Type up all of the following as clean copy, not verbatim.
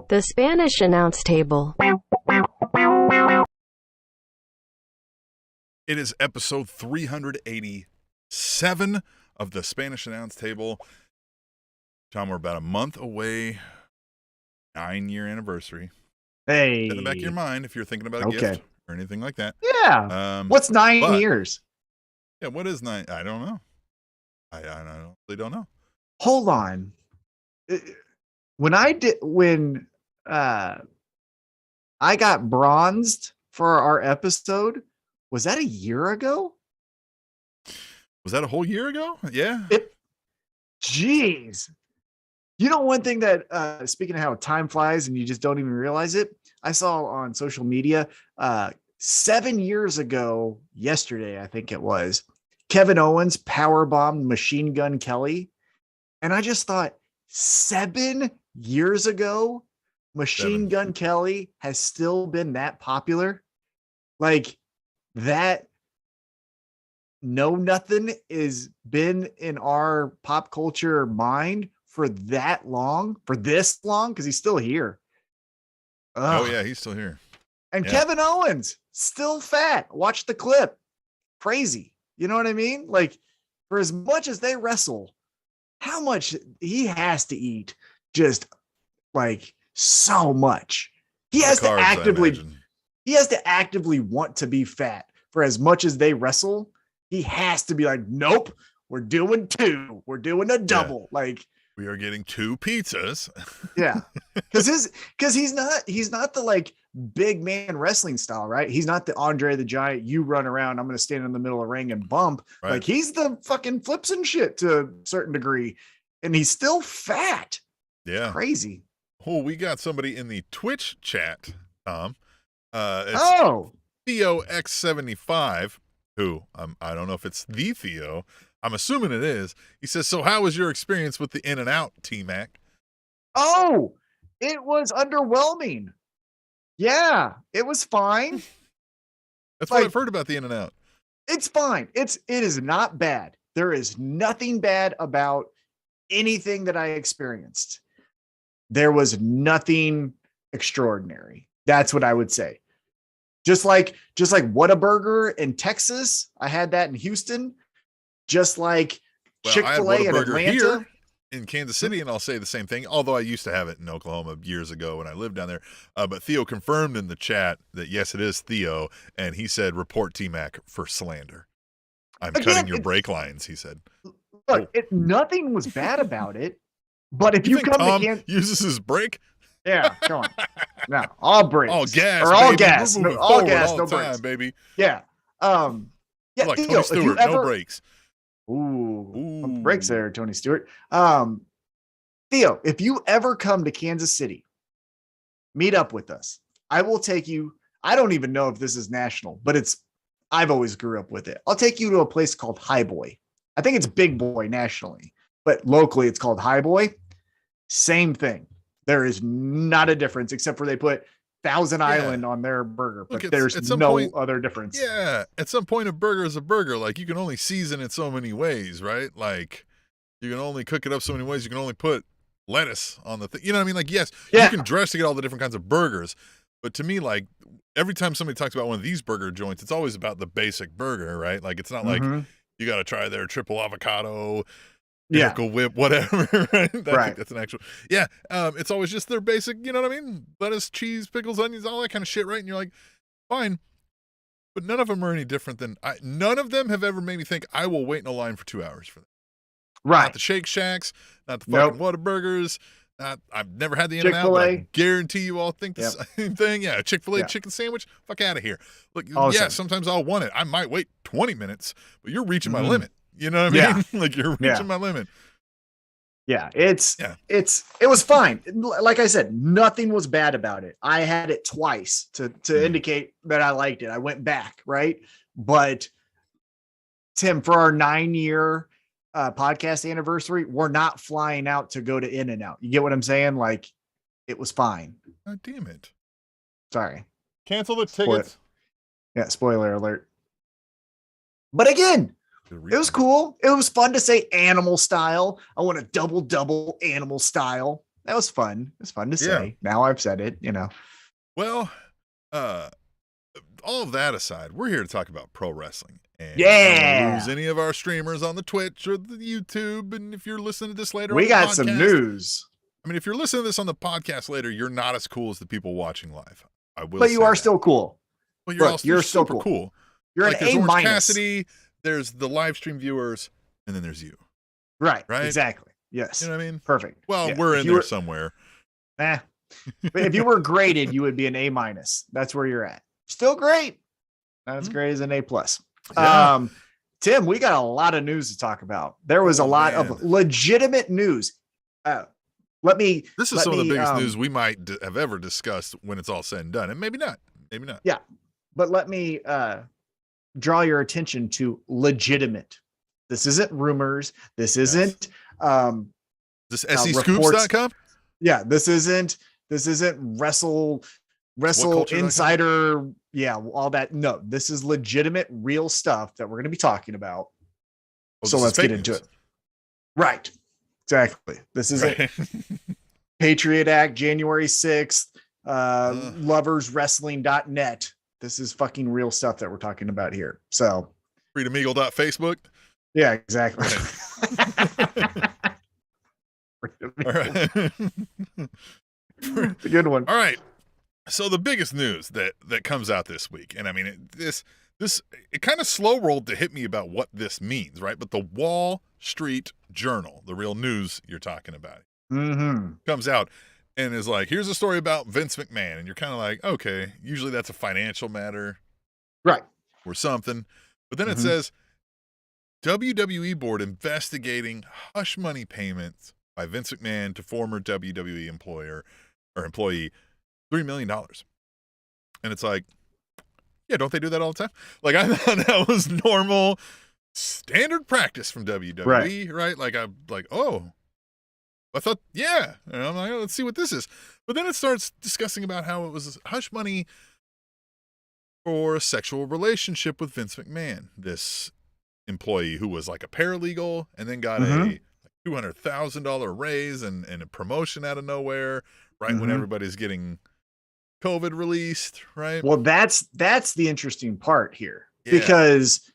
The Spanish announce table. It is episode 387 of the Spanish announce table. John, we're about a month away. 9-year anniversary. Hey. In the back of your mind, if you're thinking about a gift or anything like that. Yeah. What's 9 years? Yeah, what is 9? I don't know. I honestly don't know. Hold on. When I got bronzed for our episode, was that a year ago? Was that a whole year ago? Yeah. Jeez. You know, one thing that, speaking of how time flies and you just don't even realize it, I saw on social media 7 years ago, yesterday, I think it was, Kevin Owens powerbombed Machine Gun Kelly. And I just thought, 7 years ago, Machine Gun Kelly has still been that popular. Like that. Know Nothing is been in our pop culture mind for that long, for this long, because he's still here. Oh yeah, he's still here. And Kevin Owens still fat. Watch the clip. Crazy. You know what I mean? Like, for as much as they wrestle, how much he has to eat, just like so much. He has to actively want to be fat. For as much as they wrestle, he has to be like, nope, we're doing 2. We're doing a double. Yeah. Like, we are getting 2 pizzas. Yeah. Because he's not the like big man wrestling style, right? He's not the Andre the Giant, you run around, I'm gonna stand in the middle of the ring and bump. Right. Like, he's the fucking flips and shit to a certain degree. And he's still fat. Yeah. It's crazy. Oh, we got somebody in the Twitch chat, Tom. Theo X75, who I don't know if it's the Theo. I'm assuming it is. He says, so how was your experience with the In-N-Out, T-Mac? Oh, it was underwhelming. Yeah, it was fine. That's what I've heard about the In-N-Out. It's fine. It is not bad. There is nothing bad about anything that I experienced. There was nothing extraordinary. That's what I would say. Just like Whataburger in Texas, I had that in Houston. Just like Chick-fil-A in Atlanta. Here in Kansas City, and I'll say the same thing, although I used to have it in Oklahoma years ago when I lived down there. But Theo confirmed in the chat that, yes, it is Theo, and he said, report T-Mac for slander. I'm cutting your brake lines, he said. Look, nothing was bad about it, but if you come Tom to Kansas... uses his brake? Yeah, come on. No, all brakes. All gas, or all baby. gas. No, all gas, no time, brakes. Baby. Yeah. Yeah, like Theo, Tony Stewart, no brakes. Ooh. Brakes there, Tony Stewart. Theo, if you ever come to Kansas City, meet up with us. I will take you. I don't even know if this is national, but I've always grew up with it. I'll take you to a place called High Boy. I think it's Big Boy nationally, but locally it's called High Boy. Same thing. There is not a difference except for they put Thousand Island on their burger, but there's no other difference. Yeah. At some point, a burger is a burger. Like, you can only season it so many ways, right? Like, you can only cook it up so many ways. You can only put lettuce on the thing. You know what I mean? Like, yes, you can dress to get all the different kinds of burgers. But to me, like, every time somebody talks about one of these burger joints, it's always about the basic burger, right? Like, it's not like you got to try their triple avocado, Miracle Whip, whatever, right? I think that's an actual, it's always just their basic, you know what I mean? Lettuce, cheese, pickles, onions, all that kind of shit, right? And you're like, fine. But none of them are any different than, none of them have ever made me think I will wait in a line for 2 hours for them. Right. Not the Shake Shacks, not the fucking Whataburgers. I've never had the In-N-Out, but I guarantee you all think the same thing. Yeah, Chick-fil-A chicken sandwich, fuck out of here. Look, sometimes I'll want it. I might wait 20 minutes, but you're reaching my limit. You know what I mean? Like, you're reaching my limit. Yeah, it was fine. Like I said, nothing was bad about it. I had it twice to indicate that I liked it. I went back, right? But Tim, for our 9-year podcast anniversary, we're not flying out to go to In-N-Out. You get what I'm saying? Like, it was fine. God damn it. Sorry. Cancel the tickets. Spoiler alert. But again, it was cool. It was fun to say animal style. I want a double animal style. That was fun. It's fun to Yeah. say. Now I've said it, you know. Well, all of that aside, we're here to talk about pro wrestling. And Yeah. I don't wanna lose any of our streamers on the Twitch or the YouTube. And if you're listening to this later, We on the got podcast, some news. I mean, if you're listening to this on the podcast later, you're not as cool as the people watching live. I will. But you are that. still cool. Well, you're Look, also you're super still cool. You're like an there's A Orange minus. Cassidy, there's the live stream viewers, and then there's you. Right. Right. Exactly. Yes. You know what I mean? Perfect. Well, Yeah. we're If in you there were- somewhere. But if you were graded, you would be an A minus. That's where you're at. Still great. Not as great as an A plus. Yeah. Tim, we got a lot of news to talk about. There was a lot of legitimate news. This is some of the biggest news we might have ever discussed when it's all said and done, and maybe not. Maybe not. Yeah, but let me draw your attention to legitimate. This isn't rumors. This isn't this SEScoops.com. Yeah, this isn't Wrestle Insider. Yeah, all that. No, this is legitimate, real stuff that we're going to be talking about. So let's get into it. Right. Exactly. This is it. Patriot Act, January 6th, loverswrestling.net. This is fucking real stuff that we're talking about here. So freedomeagle.facebook. Yeah, exactly. All right. It's a good one. All right. So the biggest news that comes out this week, and I mean, it kind of slow rolled to hit me about what this means, right? But the Wall Street Journal, the real news you're talking about, comes out and is like, here's a story about Vince McMahon. And you're kind of like, okay, usually that's a financial matter. Right. Or something. But then it says, WWE board investigating hush money payments by Vince McMahon to former WWE employee, $3 million. And it's like, yeah, don't they do that all the time? Like, I thought that was normal, standard practice from WWE, right? Like, I thought, yeah. And I'm like, oh, let's see what this is. But then it starts discussing about how it was hush money for a sexual relationship with Vince McMahon, this employee who was like a paralegal and then got a $200,000 raise and a promotion out of nowhere, right when everybody's getting COVID released, right? Well, that's the interesting part here, because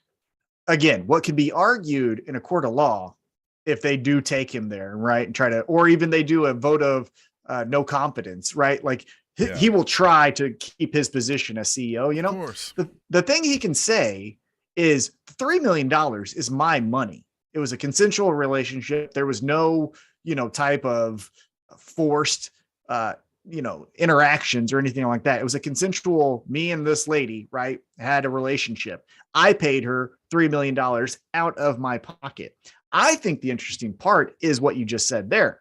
again, what can be argued in a court of law if they do take him there, right, and try to, or even they do a vote of no confidence, right? Like he will try to keep his position as CEO. You know, of course. The thing he can say is $3 million is my money. It was a consensual relationship. There was no, type of forced, interactions or anything like that. It was a consensual, me and this lady, right, had a relationship. I paid her $3 million out of my pocket. I think the interesting part is what you just said there.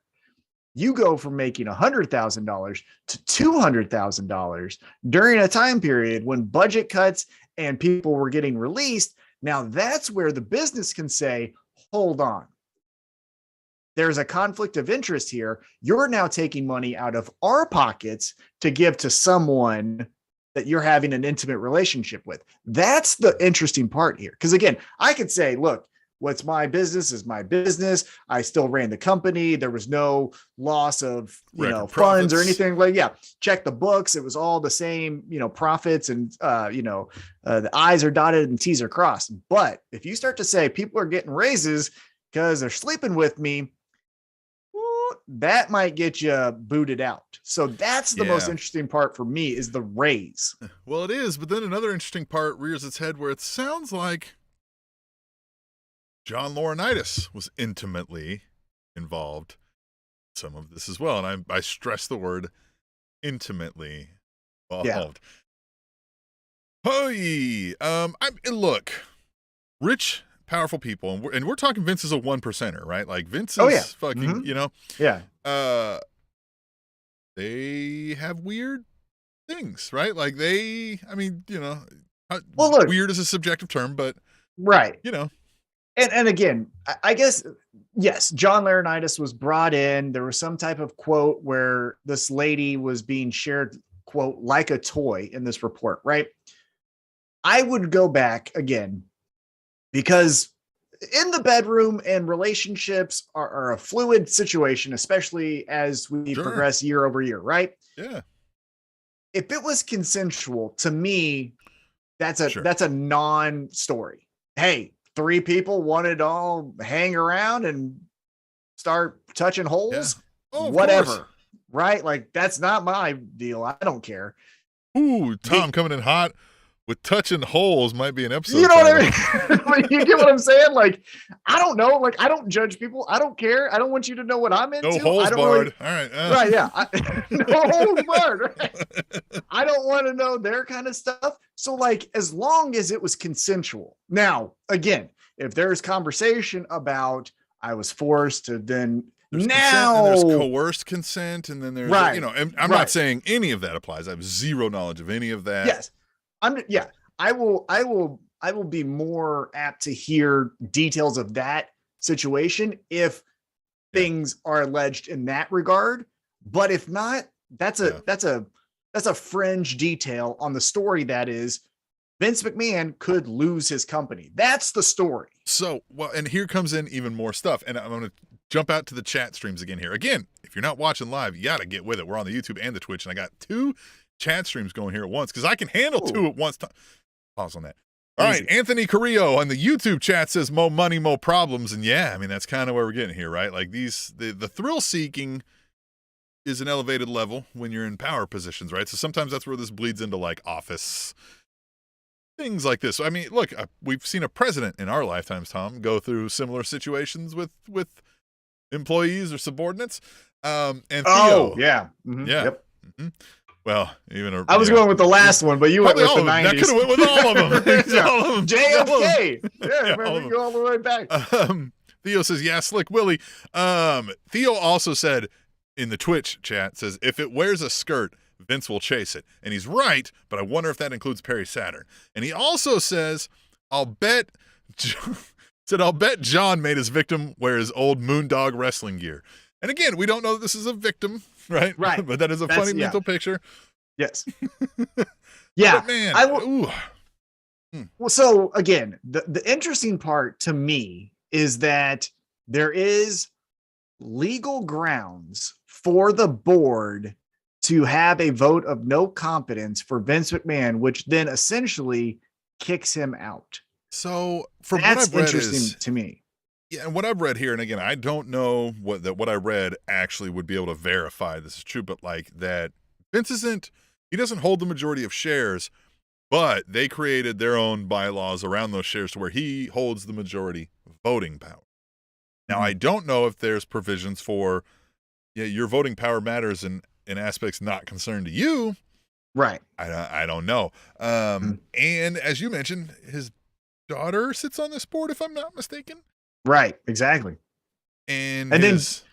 You go from making $100,000 to $200,000 during a time period when budget cuts and people were getting released. Now that's where the business can say, hold on. There's a conflict of interest here. You're now taking money out of our pockets to give to someone that you're having an intimate relationship with. That's the interesting part here. Because again, I could say, look, what's my business is my business. I still ran the company. There was no loss of, funds or anything like, check the books. It was all the same, profits and, the I's are dotted and T's are crossed. But if you start to say people are getting raises because they're sleeping with me, that might get you booted out. So that's the most interesting part for me is the raise. Well, it is. But then another interesting part rears its head where it sounds like John Laurinaitis was intimately involved in some of this as well. And I stress the word intimately involved. Look, rich, powerful people, and we're talking Vince is a 1%er, right? Like Vince is fucking, they have weird things, right? Like weird is a subjective term, but right. And again, I guess, yes, John Laurinaitis was brought in. There was some type of quote where this lady was being shared, quote, like a toy in this report, right? I would go back again because in the bedroom and relationships are a fluid situation, especially as we progress year over year, right? Yeah. If it was consensual, to me, that's a non-story. Hey, 3 people wanted to all hang around and start touching holes, whatever, right? Like, that's not my deal. I don't care. Ooh, Tom coming in hot with touching holes might be an episode. You know what I mean? You get what I'm saying? Like, I don't know. Like, I don't judge people. I don't care. I don't want you to know what I'm into. No holes barred. Really... All right. Right. Yeah. No holes barred. Right? I don't want to know their kind of stuff. So, like, as long as it was consensual. Now, again, if there's conversation about I was forced to, then there's now consent and there's coerced consent, and then there's I'm not saying any of that applies. I have zero knowledge of any of that. Yes. I will be more apt to hear details of that situation if things are alleged in that regard. But if not, that's a fringe detail on the story. That is, Vince McMahon could lose his company. That's the story. So, and here comes in even more stuff. And I'm going to jump out to the chat streams again here. Again, if you're not watching live, you got to get with it. We're on the YouTube and the Twitch, and I got 2 chat streams going here at once because I can handle 2 at once. Pause on that. All right, Anthony Carrillo on the YouTube chat says, "Mo money, mo problems," and yeah, I mean that's kind of where we're getting here, right? Like the thrill seeking is an elevated level when you're in power positions, right? So sometimes that's where this bleeds into like office things like this. So, I mean, look, we've seen a president in our lifetimes, Tom, go through similar situations with employees or subordinates. And Theo, yeah, yep. Mm-hmm. Well, I was going with the last one, but you went with the 90s. That could have went with all of them. All of them. JFK. Yeah, man, we go all the way back. Theo says, yeah, Slick Willie. Theo also said in the Twitch chat, says, if it wears a skirt, Vince will chase it. And he's right, but I wonder if that includes Perry Saturn. And he also says, I'll bet John made his victim wear his old Moondog wrestling gear. And again, we don't know that this is a victim, right? Right. But that is a funny mental picture. Yes. Yeah. But man, well, so again, the interesting part to me is that there is legal grounds for the board to have a vote of no confidence for Vince McMahon, which then essentially kicks him out. So from that's what I've read interesting to me. Yeah, and what I've read here, and again, I don't know what I read actually would be able to verify this is true, but like that Vince he doesn't hold the majority of shares, but they created their own bylaws around those shares to where he holds the majority voting power. Now, I don't know if there's provisions for, your voting power matters in aspects not concerned to you. Right. I don't know. And as you mentioned, his daughter sits on this board, if I'm not mistaken. Right, exactly. And his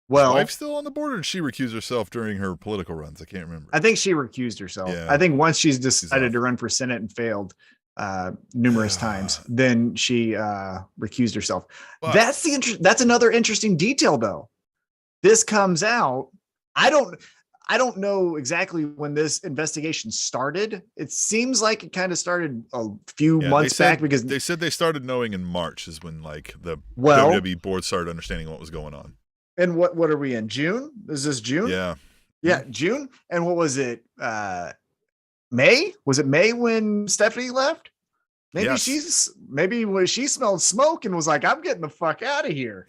wife still on the board, or did she recuse herself during her political runs? I can't remember. I think she recused herself. Yeah. I think once she's decided to run for Senate and failed numerous times, then she recused herself. But that's another interesting detail, though. This comes out. I don't know exactly when this investigation started. It seems like it kind of started a few months back, because they said they started knowing in March is when like the WWE board started understanding what was going on. And what are we in? June? Is this June? Yeah, June. And what was it? May? Was it May when Stephanie left? Maybe when she smelled smoke and was like, I'm getting the fuck out of here.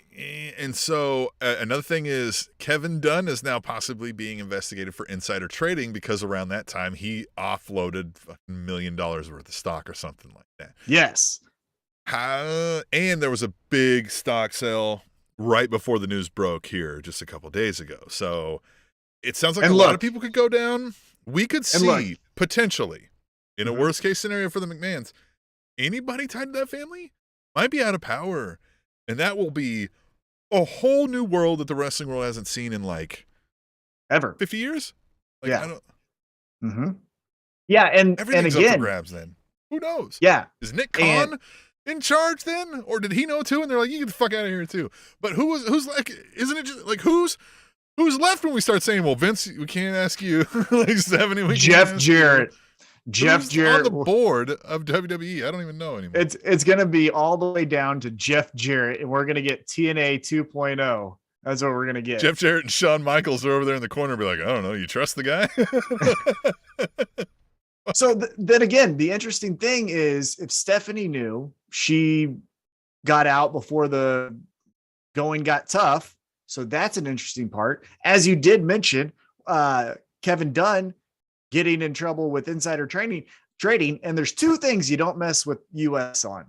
And so another thing is Kevin Dunn is now possibly being investigated for insider trading because around that time he offloaded $1 million worth of stock or something like that. Yes. And there was a big stock sale right before the news broke here just a couple days ago. So it sounds like lot of people could go down. We could see potentially in a worst case scenario for the McMahons, anybody tied to that family might be out of power. And that will be a whole new world that the wrestling world hasn't seen in like ever 50 years. Like, yeah. Everything's and again, up for grabs then. Who knows? Yeah. Is Nick Khan in charge then? Or did he know too? And they're like, you get the fuck out of here too. But who's like, isn't it just like, who's left when we start saying, well, Vince, we can't ask you. Like 70. Jeff Jarrett. Jeff Jarrett on the board of WWE. I don't even know anymore. It's going to be all the way down to Jeff Jarrett, and we're going to get TNA 2.0. That's what we're going to get. Jeff Jarrett and Shawn Michaels are over there in the corner, be like, I don't know, you trust the guy? So then again, the interesting thing is, if Stephanie knew, she got out before the going got tough. So that's an interesting part. As you did mention, Kevin Dunn getting in trouble with insider trading. And there's two things you don't mess with US on.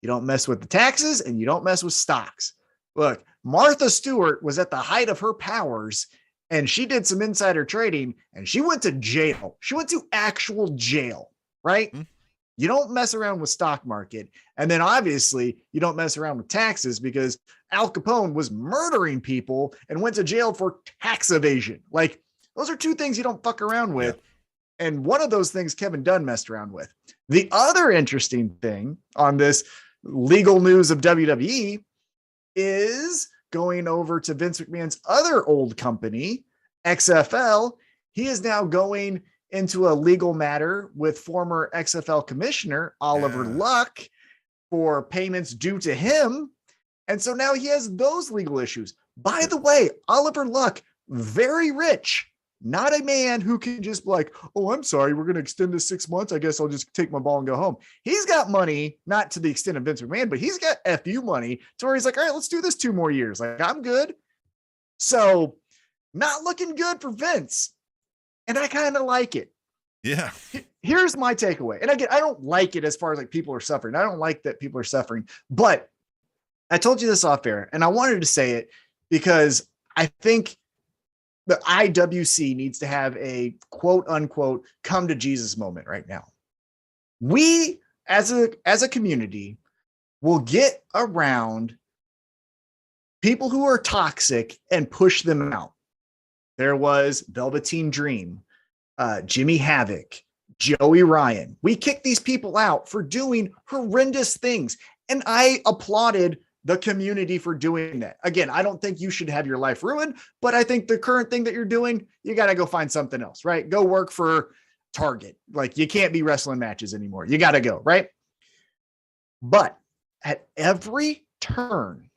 You don't mess with the taxes, and you don't mess with stocks. Look, Martha Stewart was at the height of her powers, and she did some insider trading, and she went to jail. She went to actual jail, right? Mm-hmm. You don't mess around with stock market. And then obviously you don't mess around with taxes, because Al Capone was murdering people and went to jail for tax evasion. Like, those are two things you don't fuck around with. Yeah. And one of those things Kevin Dunn messed around with. The other interesting thing on this legal news of WWE is going over to Vince McMahon's other old company, XFL. He is now going into a legal matter with former XFL commissioner Oliver Luck for payments due to him. And so now he has those legal issues. By the way, Oliver Luck, very rich, not a man who can just be like, oh, I'm sorry, we're going to extend this 6 months. I guess I'll just take my ball and go home. He's got money, not to the extent of Vince McMahon, but he's got FU money to where he's like, all right, let's do this 2 more years. Like, I'm good. So not looking good for Vince. And I kind of like it. Yeah. Here's my takeaway. And again, I don't like it as far as like people are suffering. I don't like that people are suffering, but I told you this off air, and I wanted to say it because I think the IWC needs to have a quote unquote come to Jesus moment right now. We as a community will get around people who are toxic and push them out. There was Velveteen Dream, Jimmy Havoc, Joey Ryan. We kicked these people out for doing horrendous things. And I applauded the community for doing that. Again, I don't think you should have your life ruined, but I think the current thing that you're doing, you got to go find something else, right? Go work for Target. Like, you can't be wrestling matches anymore. You got to go, right? But at every turn,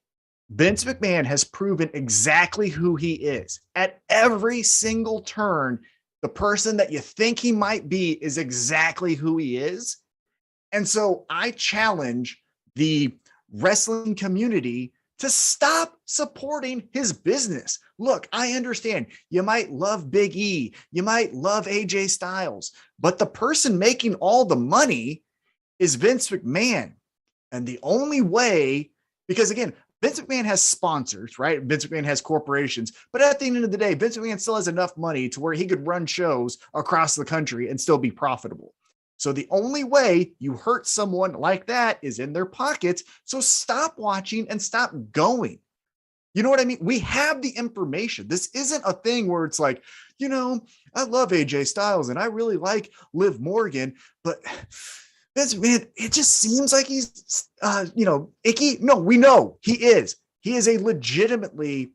Vince McMahon has proven exactly who he is. At every single turn, the person that you think he might be is exactly who he is. And so I challenge the wrestling community to stop supporting his business. Look, I understand you might love Big E, you might love AJ Styles, but the person making all the money is Vince McMahon. And the only way, because again, Vince McMahon has sponsors, right? Vince McMahon has corporations, but at the end of the day, Vince McMahon still has enough money to where he could run shows across the country and still be profitable. So the only way you hurt someone like that is in their pockets. So stop watching and stop going. You know what I mean? We have the information. This isn't a thing where it's like, you know, I love AJ Styles and I really like Liv Morgan, but Vince McMahon, it just seems like he's, icky. No, we know he is. He is a legitimately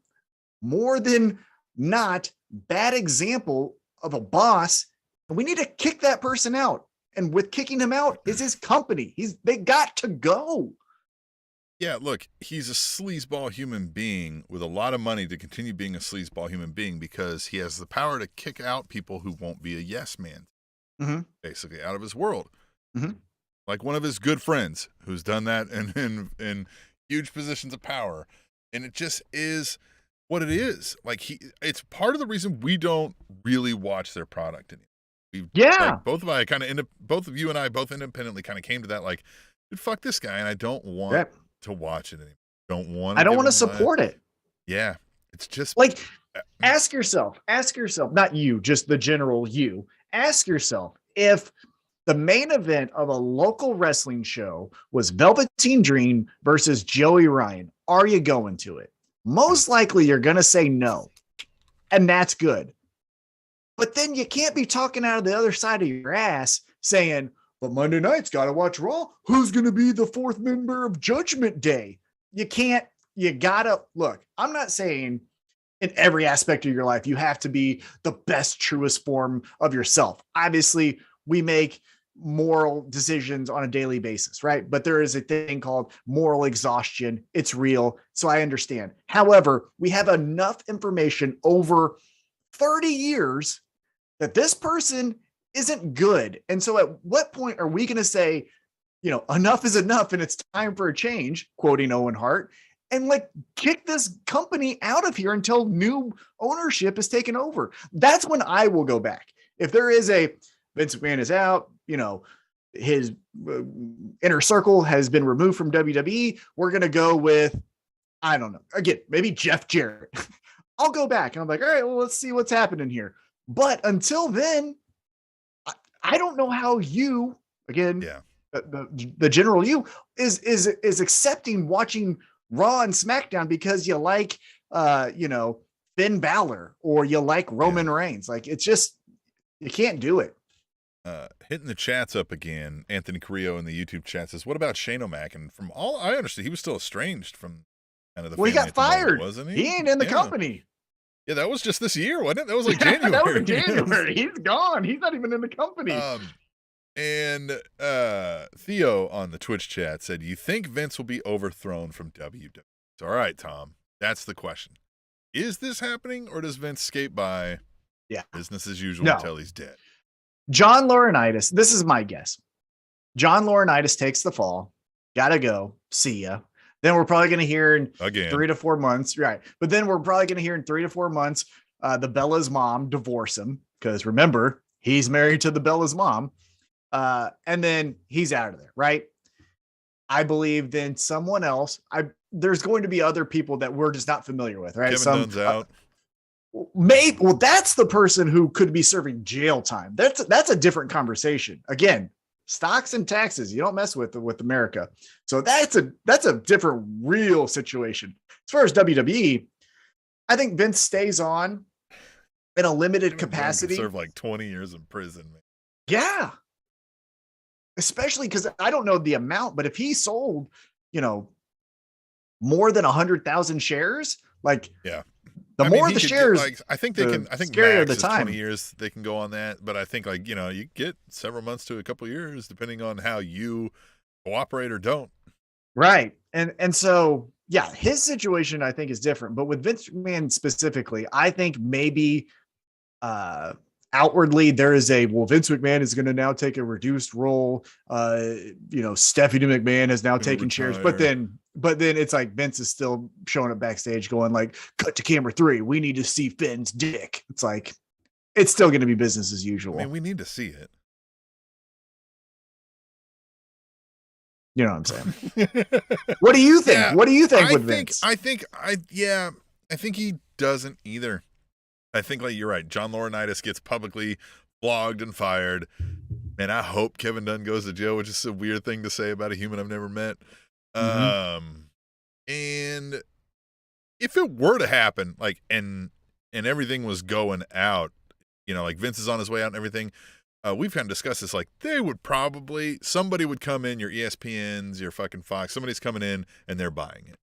more than not bad example of a boss. And we need to kick that person out. And with kicking him out is his company. They got to go. Yeah, look, he's a sleazeball human being with a lot of money to continue being a sleazeball human being because he has the power to kick out people who won't be a yes man, basically out of his world. Mm-hmm. Like one of his good friends who's done that in huge positions of power. And it just is what it is. Like it's part of the reason we don't really watch their product anymore. Like both of you and I both independently kind of came to that, like, dude, fuck this guy, and I don't want to watch it anymore. I don't want to support it. Yeah. It's just like, ask yourself, not you, just the general you. Ask yourself, if the main event of a local wrestling show was Velveteen Dream versus Joey Ryan, are you going to it? Most likely you're going to say no. And that's good. But then you can't be talking out of the other side of your ass saying, but Monday night's got to watch Raw. Who's going to be the 4th member of Judgment Day? You got to look. I'm not saying in every aspect of your life, you have to be the best, truest form of yourself. Obviously, we make moral decisions on a daily basis, right? But there is a thing called moral exhaustion. It's real. So I understand. However, we have enough information over 30 years that this person isn't good. And so at what point are we going to say, enough is enough and it's time for a change, quoting Owen Hart, and like kick this company out of here until new ownership is taken over? That's when I will go back. If there is a Vince McMahon is out, his inner circle has been removed from WWE, we're going to go with, I don't know, again, maybe Jeff Jarrett. I'll go back and I'm like, all right, well, let's see what's happening here. But until then, I don't know how you, again, the general you is accepting watching Raw and SmackDown because you like, Finn Balor or you like Roman Reigns. Like, it's just, you can't do it. Hitting the chats up again, Anthony Carrillo in the YouTube chat says, what about Shane O'Mac? And from all I understand, he was still estranged from kind of the family. He got fired, wasn't he? He ain't in the company. Yeah, that was just this year, wasn't it? That was like January. That was in January. He's gone. He's not even in the company. And Theo on the Twitch chat said, you think Vince will be overthrown from WWE? All right, Tom, that's the question. Is this happening, or does Vince skate by business as usual until he's dead? John Laurinaitis, this is my guess. John Laurinaitis takes the fall. Gotta go. See ya. Then we're probably going to hear in 3 to 4 months. Right. But then we're probably going to hear in 3 to 4 months, the Bella's mom divorce him. Because remember, he's married to the Bella's mom. And then he's out of there. Right. I believe then someone else, there's going to be other people that we're just not familiar with. Right. Kevin Dunn's out. Maybe, well, that's the person who could be serving jail time. That's a different conversation. Again, stocks and taxes, you don't mess with America. So that's a different real situation. As far as WWE, I think Vince stays on in a limited capacity. Serve like 20 years in prison. Man. Yeah. Especially because I don't know the amount, but if he sold, more than 100,000 shares, like the shares, like, I think they can. I think max is 20 years. They can go on that, but I think you get several months to a couple of years, depending on how you cooperate or don't. Right, and so his situation I think is different. But with Vince McMahon specifically, I think maybe outwardly there is Vince McMahon is going to now take a reduced role. Stephanie McMahon has now taken shares, but then it's like Vince is still showing up backstage going like, cut to camera 3. We need to see Finn's dick. It's like, it's still going to be business as usual. I mean, we need to see it. You know what I'm saying? What do you think? What do you think with Vince? I think he doesn't either. I think you're right. John Laurinaitis gets publicly flogged and fired. Man, I hope Kevin Dunn goes to jail, which is a weird thing to say about a human I've never met. And if it were to happen, and everything was going out, like Vince is on his way out and everything, we've kind of discussed this, somebody would come in, your ESPNs, your fucking Fox, somebody's coming in and they're buying it.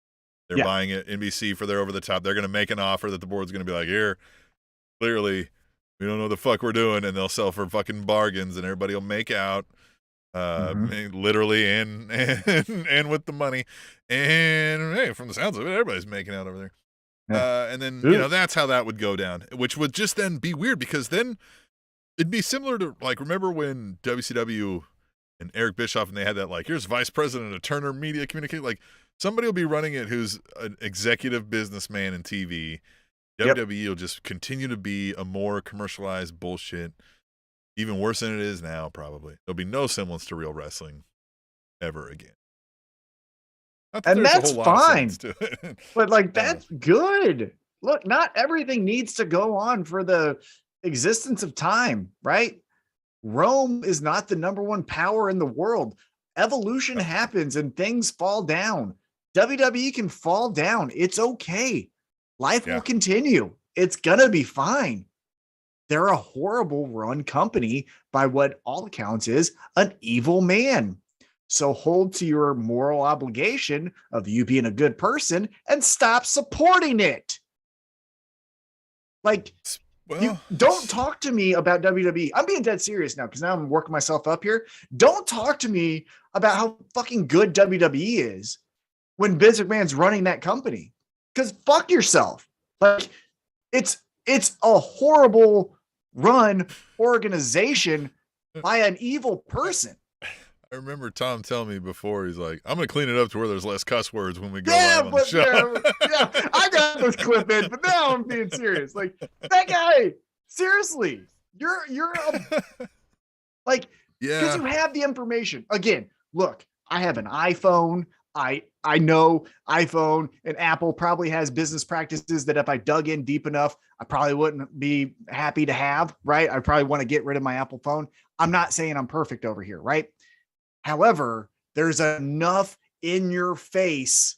They're buying it, NBC, for their over the top. They're going to make an offer that the board's going to be like, here, clearly, we don't know what the fuck we're doing, and they'll sell for fucking bargains, and everybody will make out, literally and with the money. And hey, from the sounds of it, everybody's making out over there. And then that's how that would go down, which would just then be weird, because then it'd be similar to remember when WCW and Eric Bischoff and they had that here's vice president of Turner Media Communication, somebody will be running it who's an executive businessman in TV. WWE will just continue to be a more commercialized bullshit, even worse than it is now, probably. There'll be no semblance to real wrestling ever again. And that's fine. But that's good. Look, not everything needs to go on for the existence of time, right? Rome is not the number one power in the world. Evolution happens and things fall down. WWE can fall down. It's okay. Life will continue. It's going to be fine. They're a horrible run company by what all accounts is an evil man. So hold to your moral obligation of you being a good person and stop supporting it. Well, don't talk to me about WWE. I'm being dead serious now because now I'm working myself up here. Don't talk to me about how fucking good WWE is when Vince McMahon's running that company. Because fuck yourself. Like it's a horrible run organization by an evil person. I remember Tom telling me before, he's like, I'm going to clean it up to where there's less cuss words when we go live on the show. Yeah, I got this clip in, but now I'm being serious. Like, that guy, seriously, you're like, because you have the information. Again, look, I have an iPhone. I know iPhone and Apple probably has business practices that if I dug in deep enough, I probably wouldn't be happy to have, right? I probably want to get rid of my Apple phone. I'm not saying I'm perfect over here, right? However, there's enough in your face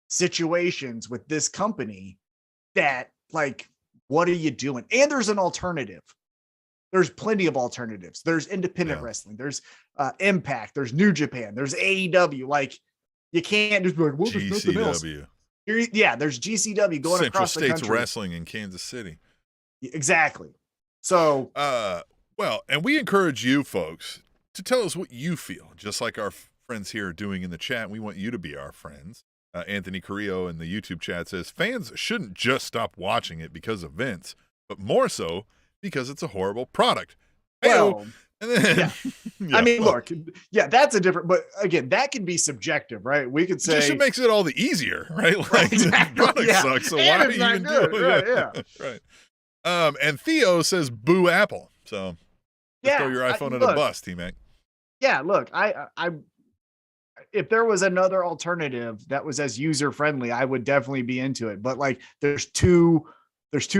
situations with this company that, like, what are you doing? And there's an alternative. There's plenty of alternatives. There's independent wrestling. There's Impact. There's New Japan. There's AEW. Like, you can't just be like, well, there's nothing else. Yeah, there's GCW going Central across the States country. Wrestling in Kansas City. Exactly. So, well, and we encourage you folks to tell us what you feel, just like our friends here are doing in the chat. We want you to be our friends. Anthony Carrillo in the YouTube chat says, fans shouldn't just stop watching it because of Vince, but more so because it's a horrible product. Well, and then, yeah. I mean, look, that's a different, but again, that can be subjective, right? We could say. It just makes it all the easier, right? Like, exactly, the product sucks, so why do you even do it? Right. And Theo says, boo Apple. So just throw your iPhone at a bus, T-Mac. Yeah, look, I if there was another alternative that was as user friendly, I would definitely be into it. But like, there's two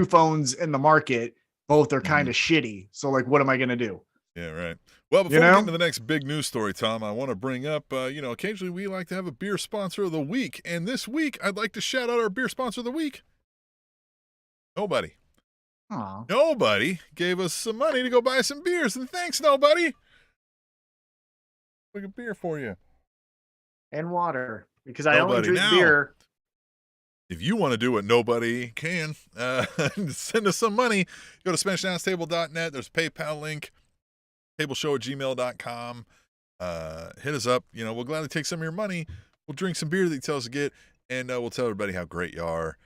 phones in the market, both are kind of shitty. So like, what am I gonna do? Yeah, right. Well, before we get into the next big news story, Tom, I want to bring up, occasionally we like to have a beer sponsor of the week, and this week I'd like to shout out our beer sponsor of the week. Nobody. Aww. Nobody gave us some money to go buy some beers, and thanks, nobody. Quick a beer for you. And water, because I only drink beer. If you want to do what nobody can, send us some money. Go to SpanishAnnounceTable.net. There's a PayPal link, tableshow@gmail.com. Hit us up. We'll gladly take some of your money. We'll drink some beer that you tell us to get, and we'll tell everybody how great you are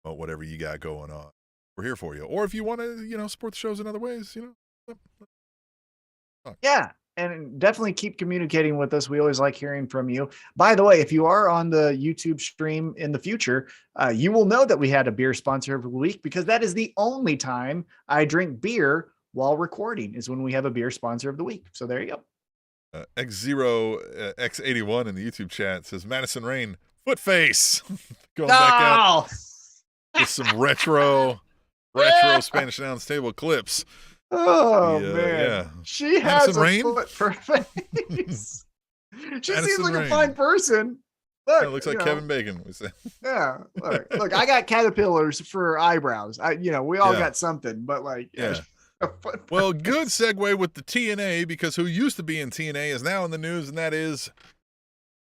about whatever you got going on. We're here for you. Or if you want to, support the shows in other ways, Yeah. And definitely keep communicating with us. We always like hearing from you. By the way, if you are on the YouTube stream in the future, you will know that we had a beer sponsor of the week, because that is the only time I drink beer while recording, is when we have a beer sponsor of the week. So there you go. X0X81 in the YouTube chat says, Madison Rain, foot face. Going back out with some retro Spanish Announce Table clips. Oh man, yeah. She has a foot for face. She seems like a fine person. Look, it looks like Kevin Bacon. Yeah, look, I got caterpillars for eyebrows. We all got something, but like, well, good segue with the TNA, because who used to be in TNA is now in the news, and that is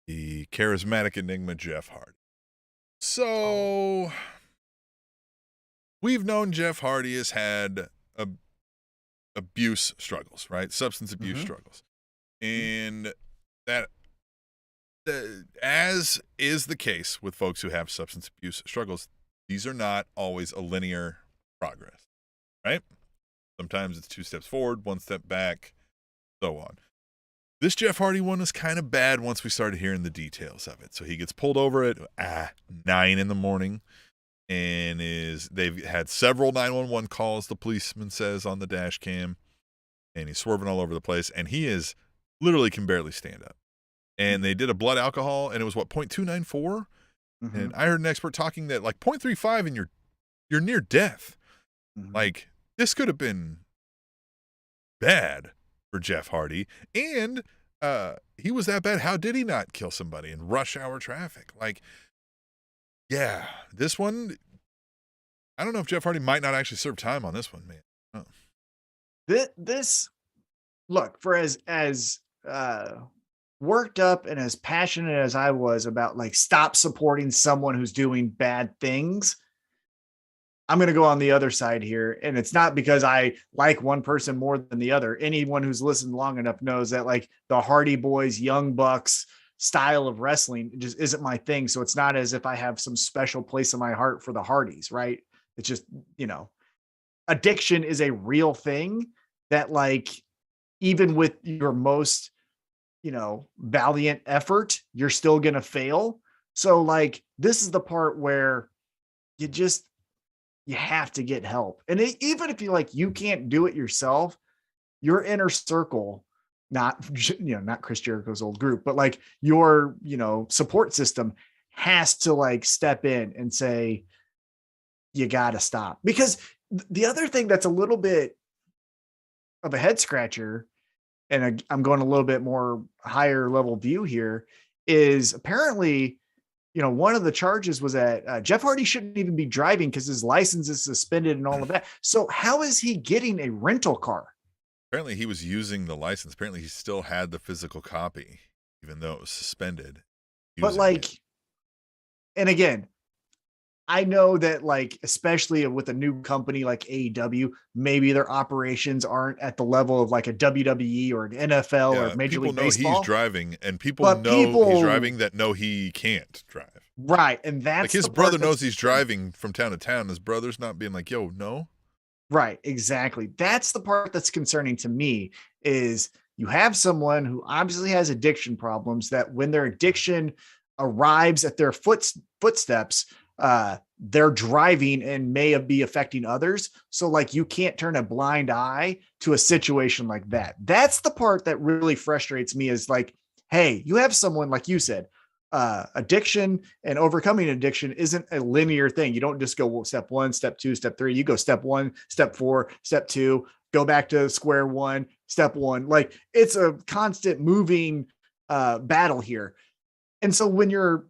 the charismatic enigma Jeff Hardy. So we've known Jeff Hardy has had abuse struggles, right? Substance abuse struggles. And that, as is the case with folks who have substance abuse struggles, these are not always a linear progress, right? Sometimes it's 2 steps forward, 1 step back, so on. This Jeff Hardy one is kind of bad once we started hearing the details of it. So he gets pulled over at 9 a.m. and they've had several 911 calls, the policeman says on the dash cam, and he's swerving all over the place, and he is literally can barely stand up. And they did a blood alcohol, and it was 0.294, and I heard an expert talking that like 0.35 and you're near death. Like, this could have been bad for Jeff Hardy, and he was that bad. How did he not kill somebody in rush hour traffic? Like, yeah, this one, I don't know if Jeff Hardy might not actually serve time on this one, man. Oh. This look, for as worked up and as passionate as I was about, like, stop supporting someone who's doing bad things, I'm going to go on the other side here. And it's not because I like one person more than the other. Anyone who's listened long enough knows that like the Hardy Boys, Young Bucks style of wrestling just isn't my thing. So it's not as if I have some special place in my heart for the Hardys, right? It's just, addiction is a real thing that like, even with your most, valiant effort, you're still going to fail. So like, this is the part where you have to get help. And even if you can't do it yourself, your inner circle, not Chris Jericho's old group, but like your, support system has to like step in and say, you got to stop. Because the other thing that's a little bit of a head scratcher, and I'm going a little bit more higher level view here, is apparently, one of the charges was that Jeff Hardy shouldn't even be driving because his license is suspended and all of that. So how is he getting a rental car? Apparently he was using the license. Apparently he still had the physical copy, even though it was suspended. But like, and again, I know that like, especially with a new company like AEW, maybe their operations aren't at the level of like a WWE or an NFL or Major League Baseball. People know he's driving, and people know he's driving that know he can't drive. Right, and that's like his brother knows he's driving from town to town. His brother's not being like, "Yo, no." Right, exactly. That's the part that's concerning to me. Is you have someone who obviously has addiction problems that when their addiction arrives at their footsteps, they're driving and may be affecting others. So like, you can't turn a blind eye to a situation like that. That's the part that really frustrates me, is like, hey, you have someone, like you said, addiction and overcoming addiction isn't a linear thing. You don't just go step 1, step 2, step 3. You go step 1, step 4, step 2, go back to square 1, step 1. Like, it's a constant moving battle here. And so when you're,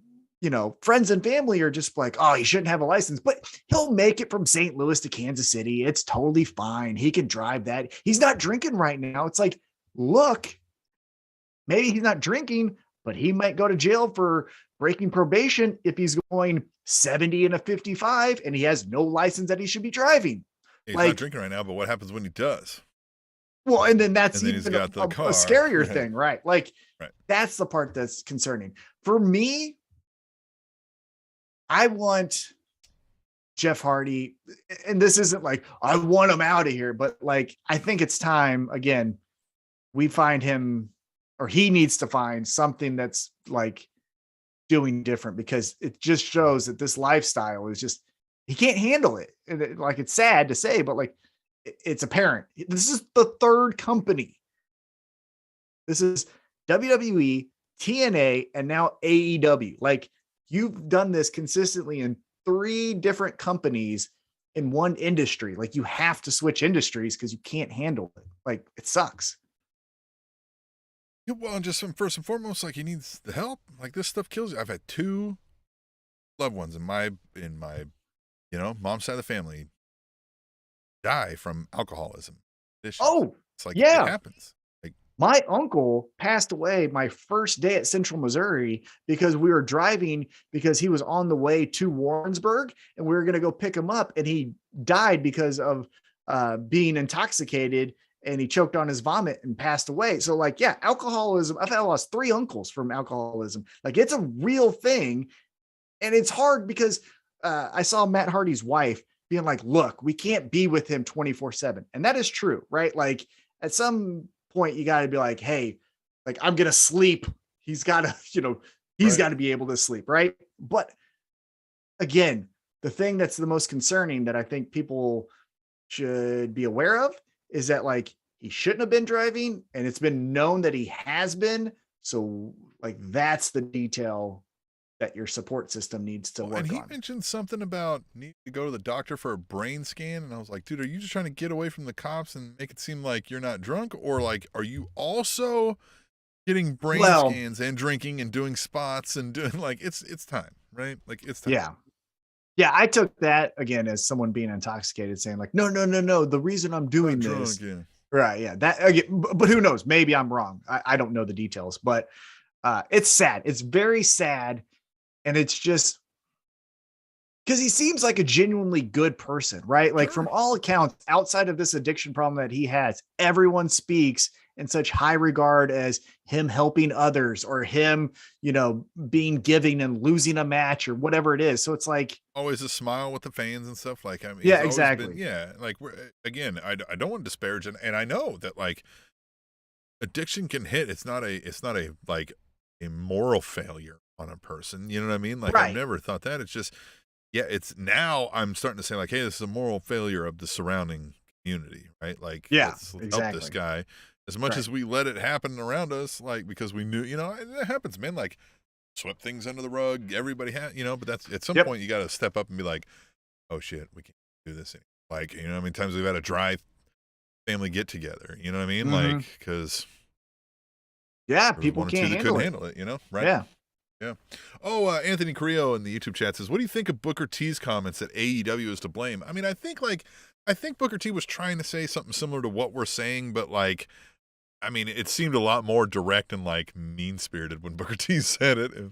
friends and family are just like, oh, he shouldn't have a license, but he'll make it from St. Louis to Kansas City. It's totally fine. He can drive that. He's not drinking right now. It's like, look, maybe he's not drinking, but he might go to jail for breaking probation if he's going 70 and a 55 and he has no license that he should be driving. He's not drinking right now, but what happens when he does? Well, and then that's even a scarier thing, right? Like, that's the part that's concerning. For me, I want Jeff Hardy, and this isn't like, I want him out of here, but like, I think it's time, again, we find him, or he needs to find something that's like doing different, because it just shows that this lifestyle is just, he can't handle it. And like, it's sad to say, but like, it's apparent. This is the third company. This is WWE, TNA, and now AEW. Like, you've done this consistently in 3 different companies in one industry. Like, you have to switch industries because you can't handle it. Like, it sucks. Yeah, well, just first and foremost, like, he needs the help. Like, this stuff kills you. I've had 2 loved ones in my mom's side of the family die from alcoholism. It's like, it happens. Like, my uncle passed away my first day at Central Missouri because we were driving, because he was on the way to Warrensburg and we were going to go pick him up, and he died because of being intoxicated, and he choked on his vomit and passed away. So like, yeah, alcoholism. I lost 3 uncles from alcoholism. Like, it's a real thing. And it's hard because I saw Matt Hardy's wife being like, look, we can't be with him 24/7. And that is true, right? Like, at some point you got to be like, hey, like, I'm going to sleep. He's got to, got to be able to sleep. Right. But again, the thing that's the most concerning that I think people should be aware of is that like, he shouldn't have been driving, and it's been known that he has been. So like, that's the detail that your support system needs to work on. And he mentioned something about needing to go to the doctor for a brain scan. And I was like, dude, are you just trying to get away from the cops and make it seem like you're not drunk? Or like, are you also getting brain scans and drinking and doing spots and doing like, it's time, right? Like, it's time. Yeah. Yeah. I took that again as someone being intoxicated saying like, no. The reason I'm doing this. Drunk, right. Yeah. That again, but who knows? Maybe I'm wrong. I don't know the details, but it's sad. It's very sad. And it's just, because he seems like a genuinely good person, right? Like Sure. from all accounts, outside of this addiction problem that he has, everyone speaks in such high regard as him helping others or him, being giving and losing a match or whatever it is. So it's like always a smile with the fans and stuff. Like, I mean, yeah, he's always exactly. been, like, again, I don't want to disparage it. And I know that like addiction can hit. It's not a like a moral failure on a person. You know what I mean? Like, I've Right. never thought that. It's just, yeah, it's now I'm starting to say like, hey, this is a moral failure of the surrounding community, right? Like, Yeah, let's help this exactly. guy as much Right. as we let it happen around us, like, because we knew, it happens, man. Like, swept things under the rug. Everybody had, but that's at some Yep. point you got to step up and be like, oh shit, we can't do this anymore. Like, how many times we've had a dry family get together, you know what I mean? Mhm. Like, because Yeah, there was people one or can't two that handle couldn't it. handle it, right? Yeah. Yeah. Oh, Anthony Carrillo in the YouTube chat says, what do you think of Booker T's comments that AEW is to blame? I mean, I think Booker T was trying to say something similar to what we're saying, but like, I mean, it seemed a lot more direct and like mean spirited when Booker T said it. If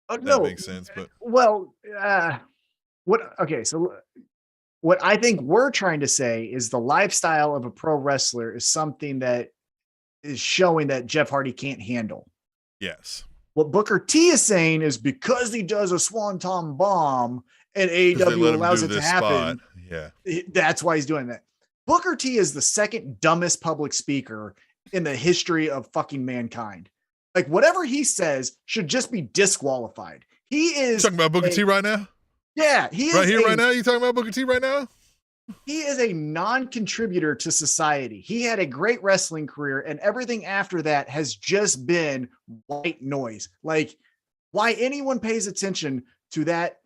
that No. makes sense. But Well, so what I think we're trying to say is the lifestyle of a pro wrestler is something that is showing that Jeff Hardy can't handle. yes. What Booker T is saying is because he does a swanton bomb and They AEW let him allows do it to this happen, spot. Yeah. that's why he's doing that. Booker T is the second dumbest public speaker in the history of fucking mankind. Like whatever he says should just be disqualified. He is You talking about Booker T right now? Yeah, he is right here, right now. You talking about Booker T right now? He is a non-contributor to society. He had a great wrestling career, and everything after that has just been white noise. Like, why anyone pays attention to that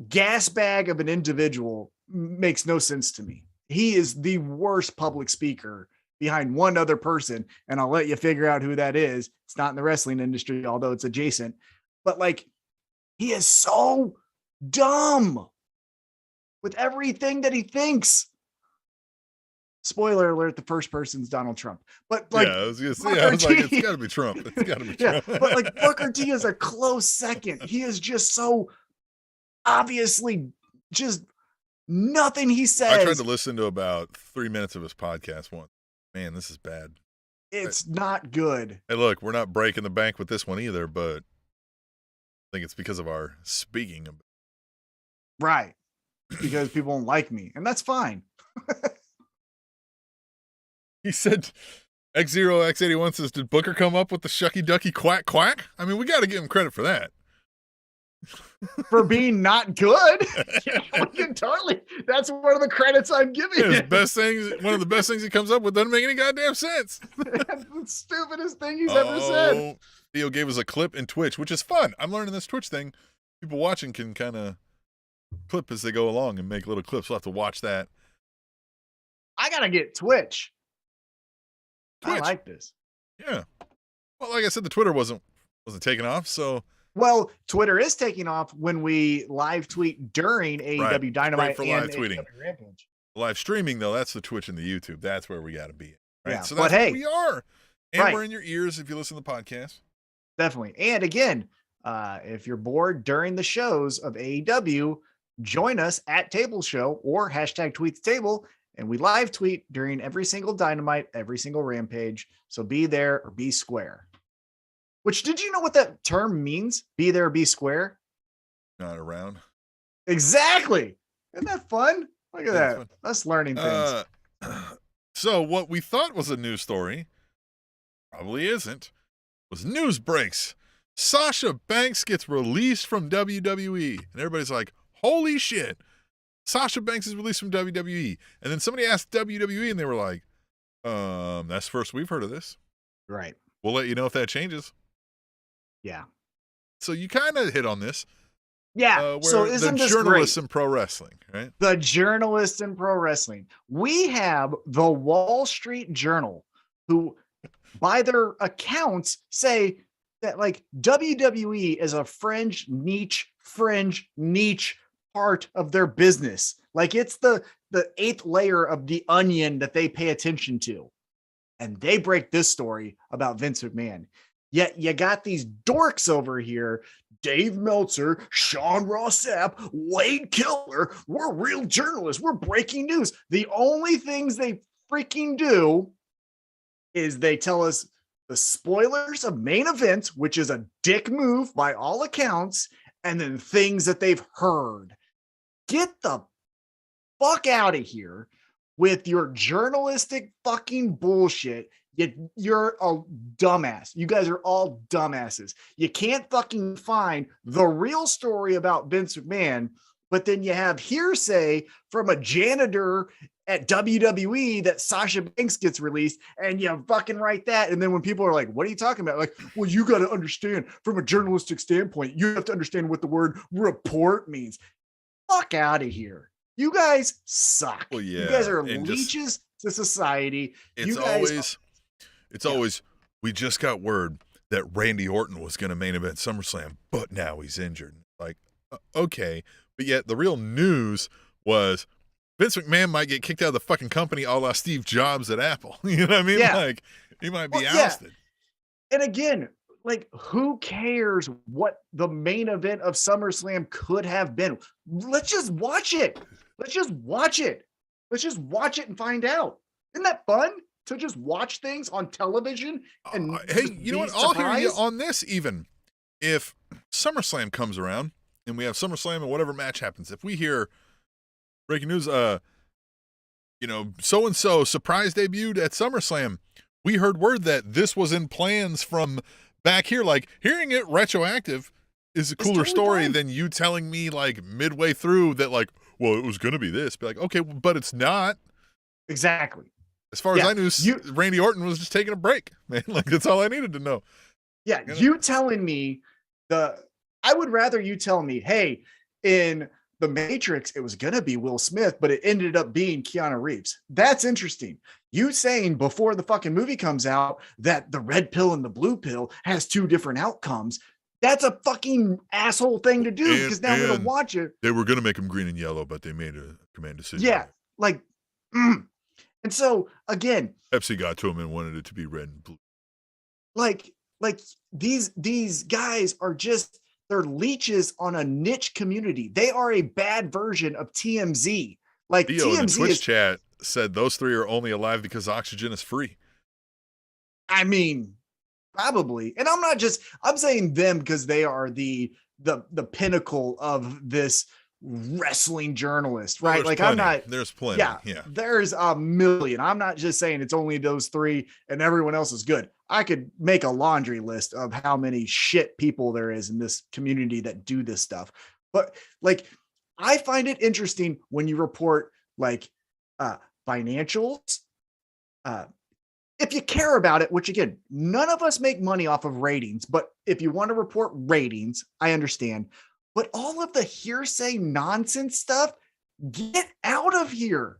gas bag of an individual makes no sense to me. He is the worst public speaker behind one other person, and I'll let you figure out who that is. It's not in the wrestling industry, although it's adjacent. But like, he is so dumb with everything that he thinks. Spoiler alert, the first person's Donald Trump. But like, I was like, it's got to be Trump. It's got to be Trump. But like Booker T is a close second. He is just so obviously just nothing he says. I tried to listen to about 3 minutes of his podcast once. Man, this is bad. It's not good. Hey, look, we're not breaking the bank with this one either, but I think it's because of our speaking. Right. Because people don't like me, and that's fine. He said, X0 X81 says, did Booker come up with the shucky ducky quack quack? I mean, we got to give him credit for that. For being not good. We can totally. That's one of the credits I'm giving. One of the best things he comes up with doesn't make any goddamn sense. That's the stupidest thing he's ever said. Theo gave us a clip in Twitch, which is fun. I'm learning this Twitch thing. People watching can kind of clip as they go along and make little clips. We'll have to watch that. I gotta get Twitch. I like this. Yeah. Well, like I said, the Twitter wasn't taking off, so. Well, Twitter is taking off when we live tweet during AEW Dynamite for and live tweeting. AEW Rampage. Live streaming, though, that's the Twitch and the YouTube. That's where we got to be. Right? Yeah, So that's but where we are. And right. we're in your ears if you listen to the podcast. Definitely. And again, if you're bored during the shows of AEW, join us at Table Show or hashtag Tweet the Table. And we live tweet during every single Dynamite, every single Rampage. So be there or be square. Which, did you know what that term means? Be there or be square? Not around. Exactly. Isn't that fun? Look at that. Fun. Us learning things. So what we thought was a news story, probably isn't, was news breaks. Sasha Banks gets released from WWE. And everybody's like, holy shit. Sasha Banks is released from WWE. And then somebody asked WWE and they were like, that's the first we've heard of this. Right. We'll let you know if that changes. Yeah. So you kind of hit on this. Yeah. So isn't the this journalists great? in pro wrestling, right? The journalists in pro wrestling. We have the Wall Street Journal, who by their accounts say that like WWE is a fringe niche part of their business. Like it's the eighth layer of the onion that they pay attention to. And they break this story about Vince McMahon. Yet you got these dorks over here, Dave Meltzer, Sean Ross Sapp, Wade Killer. We're real journalists. We're breaking news. The only things they freaking do is they tell us the spoilers of main events, which is a dick move by all accounts, and then things that they've heard. Get the fuck out of here with your journalistic fucking bullshit. You're a dumbass. You guys are all dumbasses. You can't fucking find the real story about Vince McMahon, but then you have hearsay from a janitor at WWE that Sasha Banks gets released, and you fucking write that. And then when people are like, what are you talking about? Like, well, you got to understand from a journalistic standpoint, you have to understand what the word report means. Fuck out of here. You guys suck. Well, yeah, you guys are leeches to society. It's always, we just got word that Randy Orton was going to main event SummerSlam, but now he's injured. Like, okay. But yet the real news was Vince McMahon might get kicked out of the fucking company a la Steve Jobs at Apple. You know what I mean? Yeah. Like, he might be ousted. Yeah. And again, like, who cares what the main event of SummerSlam could have been? Let's just watch it. Let's just watch it and find out. Isn't that fun? To just watch things on television and hey, you know what? I'll hear you on this. Even if SummerSlam comes around and we have SummerSlam and whatever match happens, if we hear breaking news, so and so surprise debuted at SummerSlam, we heard word that this was in plans from back here. Like, hearing it retroactive is a cooler story than you telling me like midway through that, like, well, it was going to be this. Be like, okay, but it's not. Exactly. As far as I knew, Randy Orton was just taking a break, man. Like, that's all I needed to know. Yeah, you telling me I would rather you tell me, hey, in The Matrix, it was going to be Will Smith, but it ended up being Keanu Reeves. That's interesting. You saying before the fucking movie comes out that the red pill and the blue pill has two different outcomes. That's a fucking asshole thing to do, because now I'm going to watch it. They were going to make him green and yellow, but they made a command decision. Yeah, like, And so again, Pepsi got to him and wanted it to be red and blue. Like these guys are just, they're leeches on a niche community. They are a bad version of TMZ. Like, Theo TMZ in the Twitch chat said those three are only alive because oxygen is free. I mean, probably. And I'm saying them because they are the pinnacle of this wrestling journalist, right? Like, plenty. There's plenty. Yeah. There's a million. I'm not just saying it's only those three and everyone else is good. I could make a laundry list of how many shit people there is in this community that do this stuff. But like, I find it interesting when you report like financials, if you care about it, which again, none of us make money off of ratings, but if you want to report ratings, I understand. But all of the hearsay nonsense stuff, get out of here.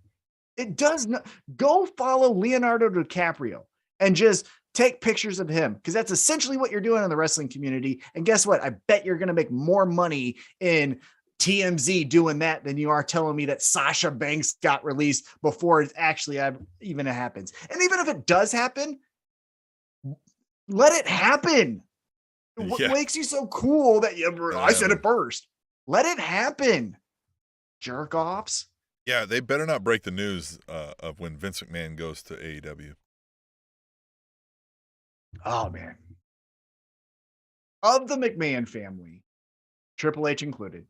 It does not. Go follow Leonardo DiCaprio and just take pictures of him, because that's essentially what you're doing in the wrestling community. And guess what? I bet you're going to make more money in TMZ doing that than you are telling me that Sasha Banks got released before it actually even happens. And even if it does happen, let it happen. What makes you so cool that I said it first? Let it happen, jerk offs. Yeah, they better not break the news of when Vince McMahon goes to AEW. Oh, man. Of the McMahon family, Triple H included,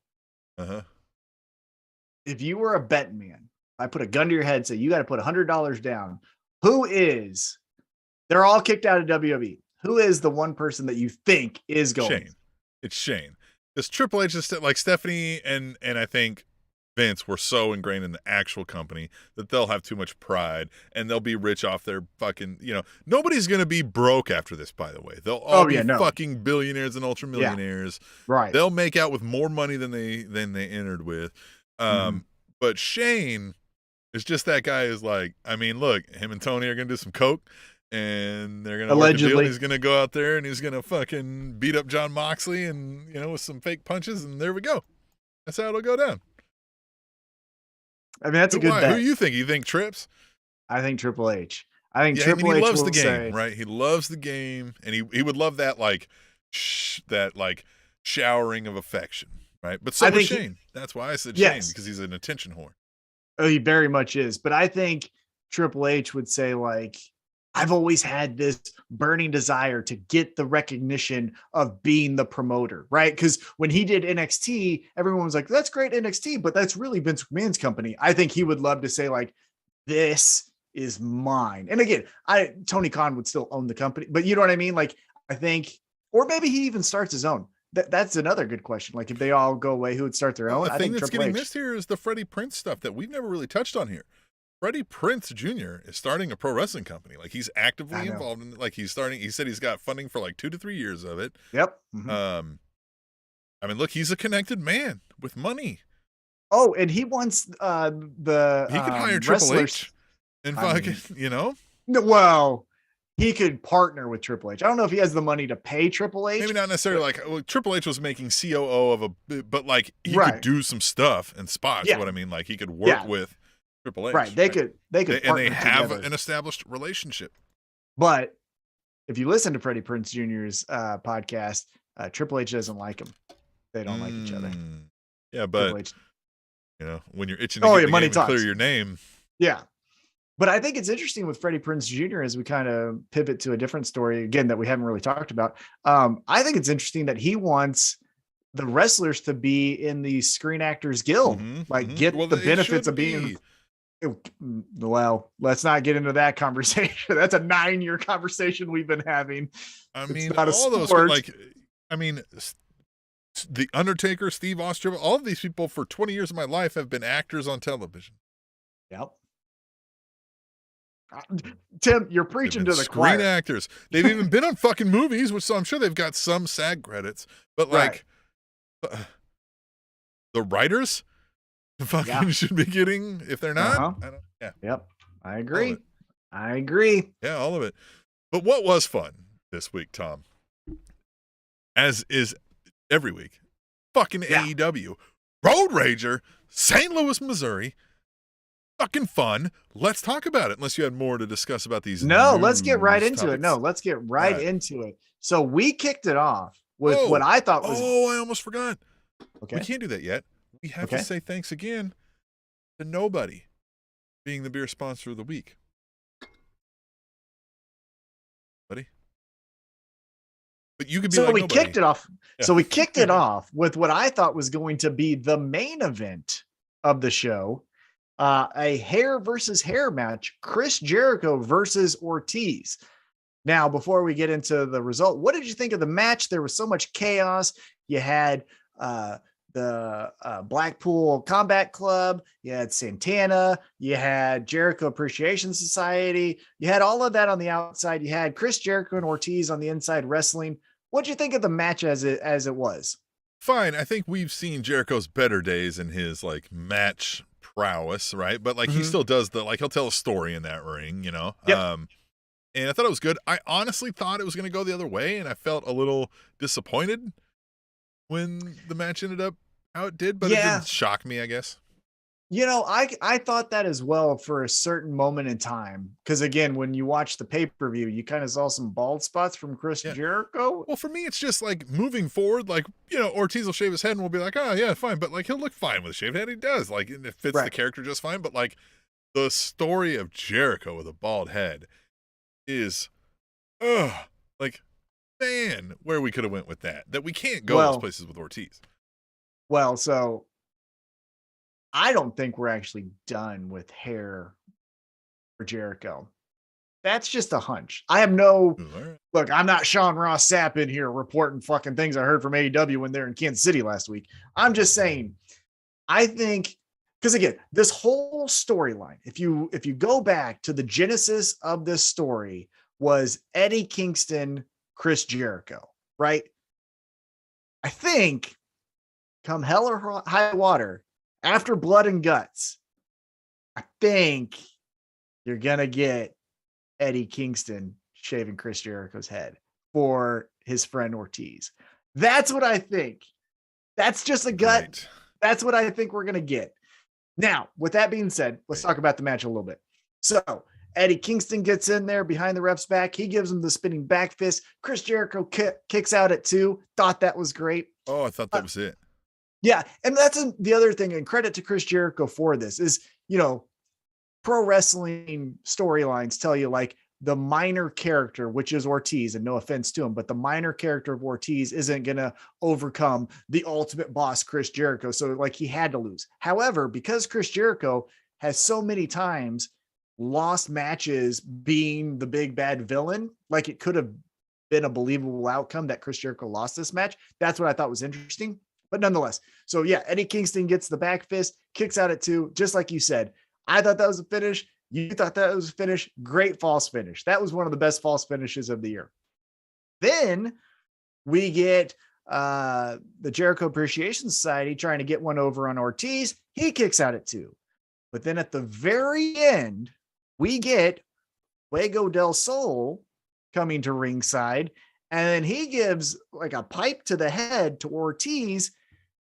if you were a betting man, I put a gun to your head, say you got to put $100 down. They're all kicked out of WWE. Who is the one person that you think is going? Shane. It's Shane. Because Triple H is like Stephanie and I think Vince were so ingrained in the actual company that they'll have too much pride and they'll be rich off their fucking, nobody's going to be broke after this, by the way. They'll all be fucking billionaires and ultra millionaires. Yeah. Right. They'll make out with more money than they entered with. But Shane is just that guy who's like, I mean, look, him and Tony are going to do some coke. And they're gonna allegedly. He's gonna go out there and he's gonna fucking beat up John Moxley and with some fake punches, and there we go. That's how it'll go down. I mean, that's a good bet. Who you think? You think Trips? I think Triple H. I think Triple he H loves will the game, say, right? He loves the game, and he would love that showering of affection, right? But so I was think Shane. That's why I said Shane, yes, because he's an attention whore. oh, he very much is. But I think Triple H would say, like, I've always had this burning desire to get the recognition of being the promoter, right? Because when he did NXT, everyone was like, that's great NXT, but that's really Vince McMahon's company. I think he would love to say, like, this is mine. And again, Tony Khan would still own the company, but you know what I mean? Like, I think, or maybe he even starts his own. That's another good question. Like, if they all go away, who would start their own? The I thing think that's Triple getting H. missed here is the Freddie Prinze stuff that we've never really touched on here. Freddie Prinze Jr. is starting a pro wrestling company. Like, he's actively involved in it. Like, he said he's got funding for like 2 to 3 years of it. Yep. Mm-hmm. I mean, look, he's a connected man with money. Oh, and he wants he could hire Triple H and fucking, No, well, he could partner with Triple H. I don't know if he has the money to pay Triple H. Maybe not necessarily Triple H was making COO of but like he could do some stuff and spots. Yeah. What I mean, like he could work with Triple H. Right. They could and they have together. An established relationship. But if you listen to Freddie Prinze Jr.'s podcast, Triple H doesn't like him. They don't like each other. Yeah, but H, when you're itching to get the money game and clear your name. Yeah. But I think it's interesting with Freddie Prinze Jr. as we kind of pivot to a different story again that we haven't really talked about. I think it's interesting that he wants the wrestlers to be in the Screen Actors Guild, get the benefits of being. Well, let's not get into that conversation. That's a 9-year conversation we've been having. I mean, all those the Undertaker, Steve Austin, all of these people for 20 years of my life have been actors on television. Yep. Tim, you're preaching to the choir. Screen actors. They've even been on fucking movies, which so I'm sure they've got some SAG credits. But the writers fucking should be getting, if they're not. Yep. I agree. Yeah, all of it. But what was fun this week, Tom, as is every week, fucking AEW Road Rager, St. Louis, Missouri. Fucking fun. Let's talk about it. Unless you had more to discuss about these. No, let's get right into it. No, let's get right into it. So we kicked it off with what I thought was. Oh, I almost forgot. Okay. We can't do that yet. We have to say thanks again to Nobody being the beer sponsor of the week. Buddy? But you could be we kicked it off. Yeah. So we kicked it off with what I thought was going to be the main event of the show. A hair versus hair match, Chris Jericho versus Ortiz. Now, before we get into the result, what did you think of the match? There was so much chaos. You had the Blackpool Combat Club, you had Santana, you had Jericho Appreciation Society, you had all of that on the outside. You had Chris Jericho and Ortiz on the inside wrestling. What did you think of the match as it was? Fine. I think we've seen Jericho's better days in his match prowess, right? But he still does he'll tell a story in that ring, Yep. And I thought it was good. I honestly thought it was going to go the other way, and I felt a little disappointed when the match ended up how it did, but it didn't shock me, I guess. I thought that as well for a certain moment in time. Because again, when you watch the pay-per-view, you kind of saw some bald spots from Chris Jericho. Well, for me, it's just moving forward, Ortiz will shave his head and we'll be like, oh yeah, fine. But he'll look fine with a shaved head. He does. It fits the character just fine. But the story of Jericho with a bald head is, man, where we could have went with that we can't go those places with Ortiz. Well, so I don't think we're actually done with hair for Jericho. That's just a hunch. I have look, I'm not Sean Ross Sapp in here reporting fucking things I heard from AEW when they're in Kansas City last week. I'm just saying, I think, because again, this whole storyline, if you go back to the genesis of this story, was Eddie Kingston, Chris Jericho, right? I think come hell or high water, after Blood and Guts, I think you're going to get Eddie Kingston shaving Chris Jericho's head for his friend Ortiz. That's what I think. That's just a gut. Right. That's what I think we're going to get. Now, with that being said, let's talk about the match a little bit. So Eddie Kingston gets in there behind the ref's back. He gives him the spinning back fist. Chris Jericho kicks out at 2. Thought that was great. Oh, I thought that was it. Yeah. And that's the other thing. And credit to Chris Jericho for this is, pro wrestling storylines tell you like the minor character, which is Ortiz, and no offense to him, but the minor character of Ortiz isn't going to overcome the ultimate boss, Chris Jericho. So like he had to lose. However, because Chris Jericho has so many times lost matches being the big bad villain, like it could have been a believable outcome that Chris Jericho lost this match. That's what I thought was interesting, but nonetheless. So yeah, Eddie Kingston gets the back fist, kicks out at 2, just like you said. I thought that was a finish. You thought that was a finish. Great false finish. That was one of the best false finishes of the year. Then we get the Jericho Appreciation Society trying to get one over on Ortiz. He kicks out at 2. But then at the very end, we get Fuego del Sol coming to ringside. And then he gives like a pipe to the head to Ortiz.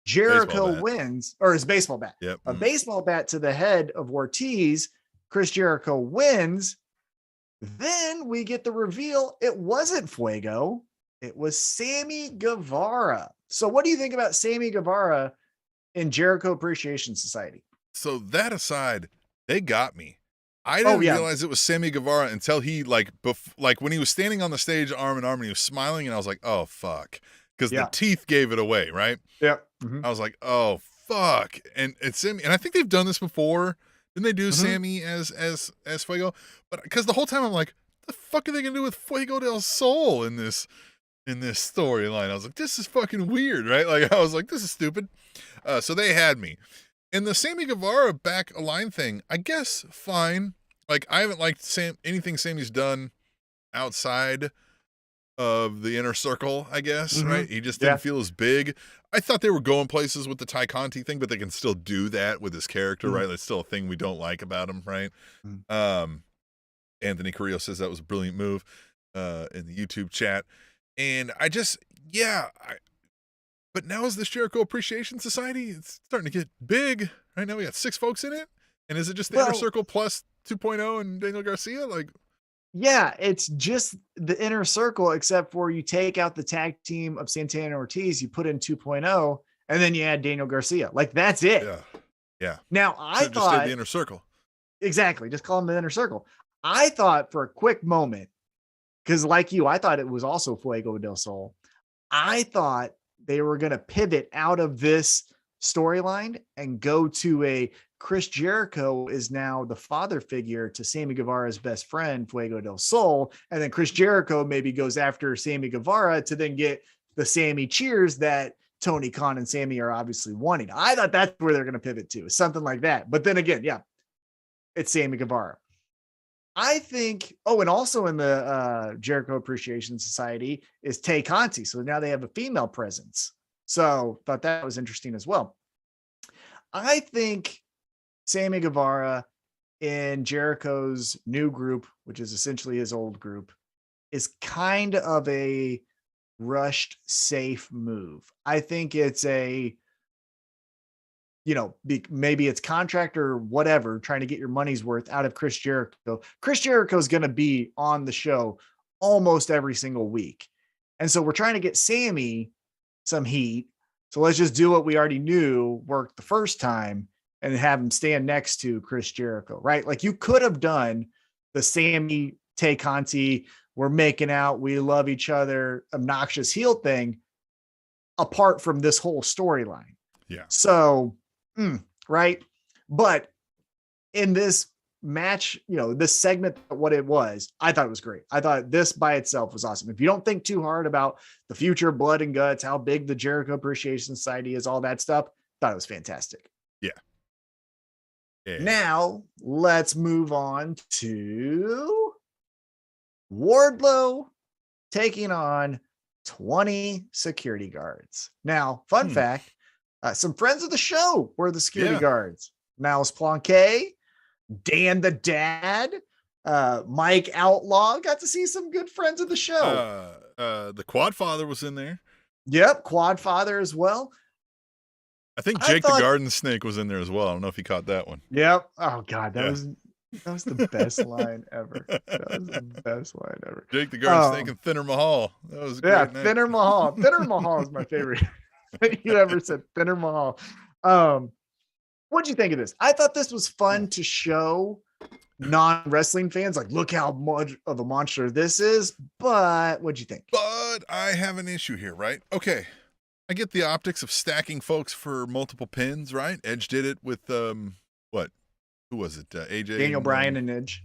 Jericho wins, or his baseball bat. Yep. A baseball bat to the head of Ortiz. Chris Jericho wins. Then we get the reveal. It wasn't Fuego. It was Sammy Guevara. So what do you think about Sammy Guevara in Jericho Appreciation Society? So that aside, they got me. I didn't realize it was Sammy Guevara until he like when he was standing on the stage arm in arm and he was smiling, and I was like, oh fuck. Because the teeth gave it away, right? Yeah. Mm-hmm. I was like, oh fuck. And it's Sammy, and I think they've done this before. Didn't they do Sammy as Fuego? But because the whole time I'm like, the fuck are they gonna do with Fuego del Sol in this storyline? I was like, this is fucking weird, right? Like I was like, this is stupid. So they had me. And the Sammy Guevara back align thing, I guess fine. Like I haven't liked anything Sammy's done outside of the inner circle, I guess, right? He just didn't feel as big. I thought they were going places with the Ty Conti thing, but they can still do that with his character, right? That's still a thing we don't like about him, right? Anthony Carrillo says that was a brilliant move in the YouTube chat. And I just, but now is this Jericho Appreciation Society, it's starting to get big. Right now we got 6 folks in it. And is it just the inner circle plus 2.0 and Daniel Garcia? Like, yeah, it's just the inner circle, except for you take out the tag team of Santana and Ortiz, you put in 2.0, and then you add Daniel Garcia. Like, that's it. Yeah. Now, I thought... just stay the inner circle. Exactly. Just call them the inner circle. I thought for a quick moment, because like you, I thought it was also Fuego del Sol. I thought they were going to pivot out of this storyline and go to a Chris Jericho is now the father figure to Sammy Guevara's best friend, Fuego del Sol. And then Chris Jericho maybe goes after Sammy Guevara to then get the Sammy cheers that Tony Khan and Sammy are obviously wanting. I thought that's where they're going to pivot to, something like that. But then again, it's Sammy Guevara. I think, and also in the Jericho Appreciation Society is Tay Conti. So now they have a female presence. So thought that was interesting as well. I think Sammy Guevara in Jericho's new group, which is essentially his old group, is kind of a rushed, safe move. I think it's maybe it's contract or whatever, trying to get your money's worth out of Chris Jericho. Chris Jericho is going to be on the show almost every single week. And so we're trying to get Sammy some heat. So let's just do what we already knew worked the first time and have him stand next to Chris Jericho, right? Like you could have done the Sammy Tay Conti, we're making out, we love each other, obnoxious heel thing apart from this whole storyline. Yeah. So, right. But in this match, this segment, what it was, I thought it was great. I thought this by itself was awesome. If you don't think too hard about the future of Blood and Guts, how big the Jericho Appreciation Society is, all that stuff, thought it was fantastic. Yeah. Now let's move on to Wardlow taking on 20 security guards. Now, fun fact, some friends of the show were the security guards. Miles Planquet, Dan the Dad, Mike Outlaw. Got to see some good friends of the show. The Quad Father was in there. Yep, Quad Father as well. I think Jake the Garden Snake was in there as well. I don't know if you caught that one. Yep. Oh God, that That was the best line ever. That was the best line ever. Jake the Garden Snake and Thinner Mahal. That was a Yeah, great night. Thinner Mahal. Thinner Mahal is my favorite. You ever said Thinner Mahal? What'd you think of this? I thought this was fun to show non-wrestling fans, like, look how much of a monster this is. But what'd you think? But I have an issue here, right? Okay. I get the optics of stacking folks for multiple pins, right? Edge did it with what? Who was it? AJ, Daniel Bryan and Edge.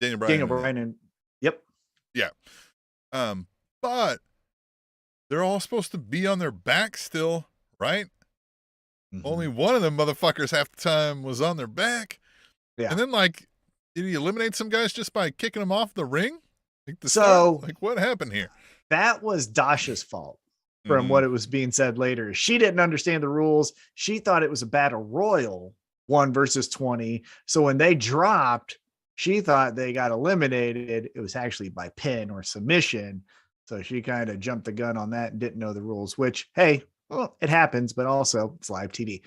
Daniel Bryan and yep. Yeah. But they're all supposed to be on their back still, right? Mm-hmm. Only one of them motherfuckers half the time was on their back. Yeah. And then, like, did he eliminate some guys just by kicking them off the ring? Like what happened here? That was Dasha's fault. From what it was being said later. She didn't understand the rules. She thought it was a battle royal, 1 versus 20. So when they dropped, she thought they got eliminated. It was actually by pin or submission. So she kind of jumped the gun on that and didn't know the rules, which, hey, well, it happens, but also it's live TV.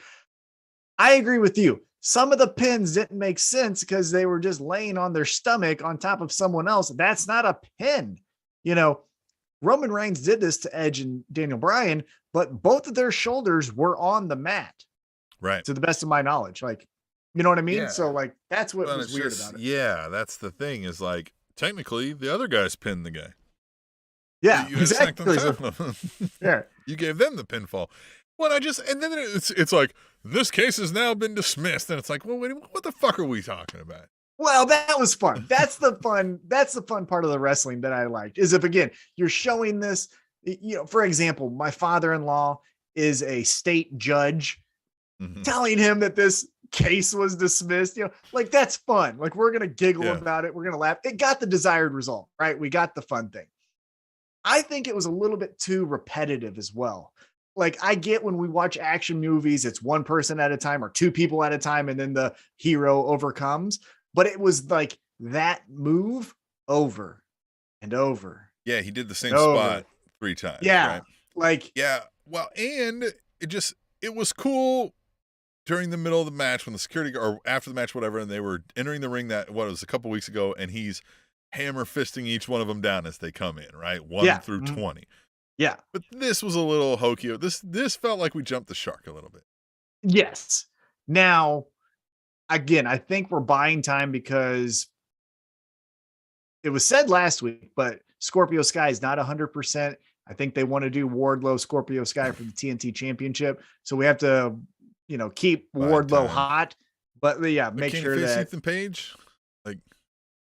I agree with you. Some of the pins didn't make sense because they were just laying on their stomach on top of someone else. That's not a pin. You know, Roman Reigns did this to Edge and Daniel Bryan, but both of their shoulders were on the mat. Right. To the best of my knowledge. Like, you know what I mean? Yeah. So, like, that's what was weird about it. Yeah, that's the thing is, like, technically, the other guys pinned the guy. Yeah, you exactly. Yeah. You gave them the pinfall. Well, and then it's like, this case has now been dismissed. And it's like, well, wait, what the fuck are we talking about? Well, that was fun. That's the fun part of the wrestling that I liked is if, again, you're showing this, you know, for example, my father-in-law is a state judge telling him that this case was dismissed, you know, like that's fun. Like we're going to giggle about it. We're going to laugh. It got the desired result, right? We got the fun thing. I think it was a little bit too repetitive as well. Like I get when we watch action movies, it's one person at a time or two people at a time, and then the hero overcomes. But it was like that move over and over. Yeah, he did the same spot 3 times. Yeah. Right? Like, yeah. Well, and it was cool during the middle of the match when the security guard, or after the match, whatever, and they were entering the ring it was a couple weeks ago, and he's hammer fisting each one of them down as they come in, right? 1 through 20. Yeah. But this was a little hokey. This felt like we jumped the shark a little bit. Yes. Now, again, I think we're buying time because it was said last week, but Scorpio Sky is not 100%. I think they want to do Wardlow, Scorpio Sky for the TNT Championship. So we have to, you know, keep Wardlow hot. But yeah, make sure that Ethan Page, like,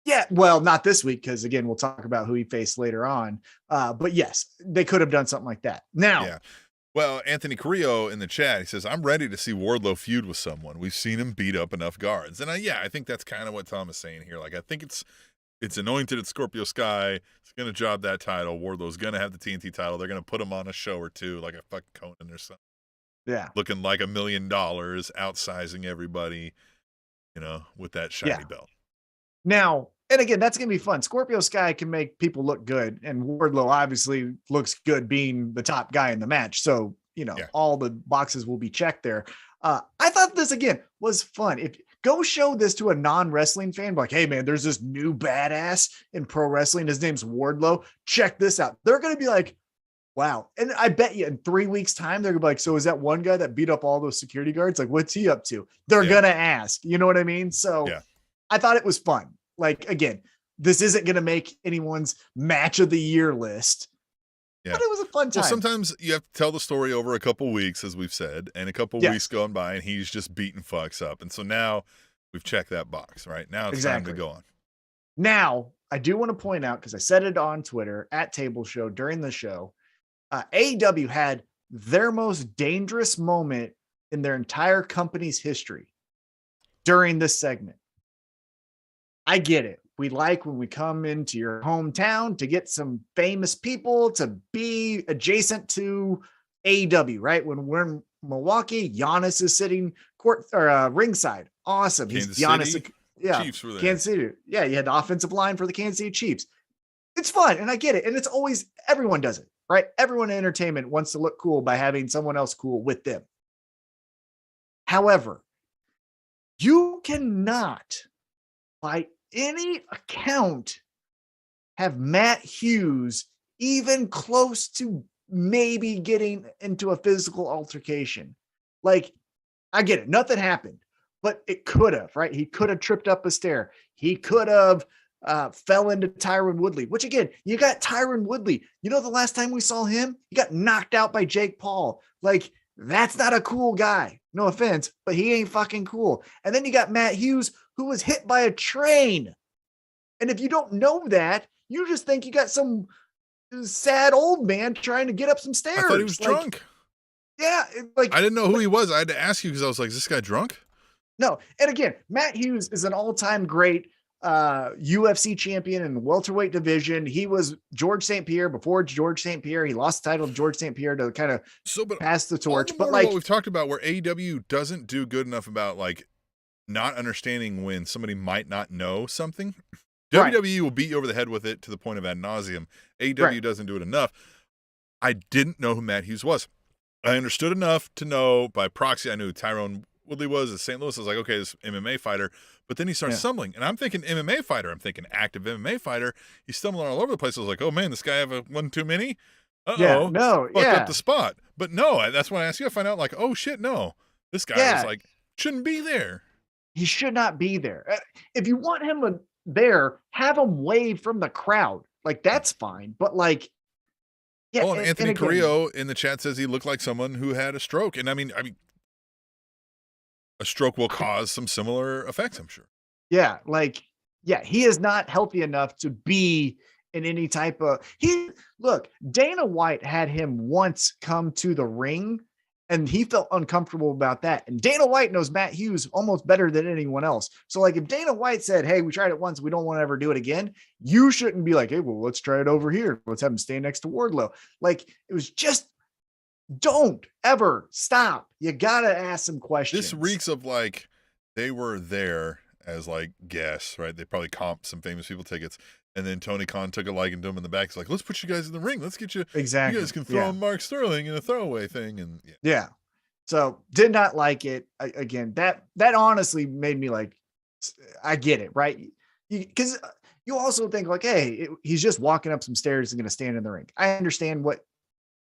yeah, well, not this week because again, we'll talk about who he faced later on. But yes, they could have done something like that. Now, yeah. Well, Anthony Carrillo in the chat, he says, I'm ready to see Wardlow feud with someone. We've seen him beat up enough guards. And I think that's kind of what Tom is saying here. Like, I think it's anointed at Scorpio Sky. It's going to job that title. Wardlow's going to have the TNT title. They're going to put him on a show or two, like a fucking Conan or something. Yeah. Looking like $1 million, outsizing everybody, you know, with that shiny belt. Now, and again, that's going to be fun. Scorpio Sky can make people look good, and Wardlow obviously looks good being the top guy in the match. So, you know, all the boxes will be checked there. I thought this, again, was fun. If go show this to a non-wrestling fan, like, hey, man, there's this new badass in pro wrestling. His name's Wardlow. Check this out. They're going to be like, wow. And I bet you in 3 weeks' time, they're going to be like, so is that one guy that beat up all those security guards? Like, what's he up to? They're going to ask. You know what I mean? So I thought it was fun. Like, again, this isn't going to make anyone's match of the year list, but it was a fun time. Well, sometimes you have to tell the story over a couple weeks, as we've said, and a couple weeks going by, and he's just beating fucks up. And so now we've checked that box, right? Now it's time to go on. Now, I do want to point out, because I said it on Twitter at Table Show during the show, AEW had their most dangerous moment in their entire company's history during this segment. I get it. We like when we come into your hometown to get some famous people to be adjacent to AEW, right? When we're in Milwaukee, Giannis is sitting ringside. Awesome. Kansas He's Giannis. City, Chiefs were there. Kansas City. Yeah, you had the offensive line for the Kansas City Chiefs. It's fun, and I get it. And it's always, everyone does it, right? Everyone in entertainment wants to look cool by having someone else cool with them. However, you cannot by any account, have Matt Hughes even close to maybe getting into a physical altercation. Like, I get it. Nothing happened, but it could have, right? He could have tripped up a stair. He could have fell into Tyron Woodley, which again, you got Tyron Woodley. You know, the last time we saw him, he got knocked out by Jake Paul. Like, that's not a cool guy. No offense, but he ain't fucking cool. And then you got Matt Hughes, who was hit by a train. And if you don't know that, you just think you got some sad old man trying to get up some stairs. I thought he was drunk. Yeah. Like, I didn't know who he was. I had to ask you because I was like, is this guy drunk? No. And again, Matt Hughes is an all-time great UFC champion in the welterweight division. He was George St. Pierre before George St. Pierre. He lost the title to George St. Pierre to kind of pass the torch. But like what we've talked about, where AEW doesn't do good enough about like not understanding when somebody might not know something. Right. WWE will beat you over the head with it to the point of ad nauseum. AEW doesn't do it enough. I didn't know who Matt Hughes was. I understood enough to know by proxy. I knew who Tyrone Woodley was at St. Louis. I was like, okay, this MMA fighter. But then he starts stumbling, and I'm thinking MMA fighter. I'm thinking active MMA fighter. He's stumbling all over the place. I was like, oh man, this guy have a one too many? Fucked up the spot. But no, that's when I asked you. I find out like, oh shit, no, this guy was like shouldn't be there. He should not be there. If you want him there, have him wave from the crowd. Like, that's fine. But like, yeah. Oh, and Anthony Carrillo in the chat says he looked like someone who had a stroke. And I mean, a stroke will cause some similar effects, I'm sure. Yeah. Like, yeah, he is not healthy enough to be in any type of look, Dana White had him once come to the ring and he felt uncomfortable about that. And Dana White knows Matt Hughes almost better than anyone else. So like, if Dana White said, hey, we tried it once, we don't want to ever do it again, you shouldn't be like, hey, well, let's try it over here. Let's have him stay next to Wardlow. Like, it was just, don't ever stop. You got to ask some questions. This reeks of like, they were there as like guests, right? They probably comped some famous people tickets. And then Tony Khan took a liking to him in the back. He's like, let's put you guys in the ring. Let's get you. Exactly. You guys can throw in Mark Sterling in a throwaway thing. And yeah. So did not like it. Again, that honestly made me like, I get it, right? Because you also think like, hey, he's just walking up some stairs and going to stand in the ring. I understand what,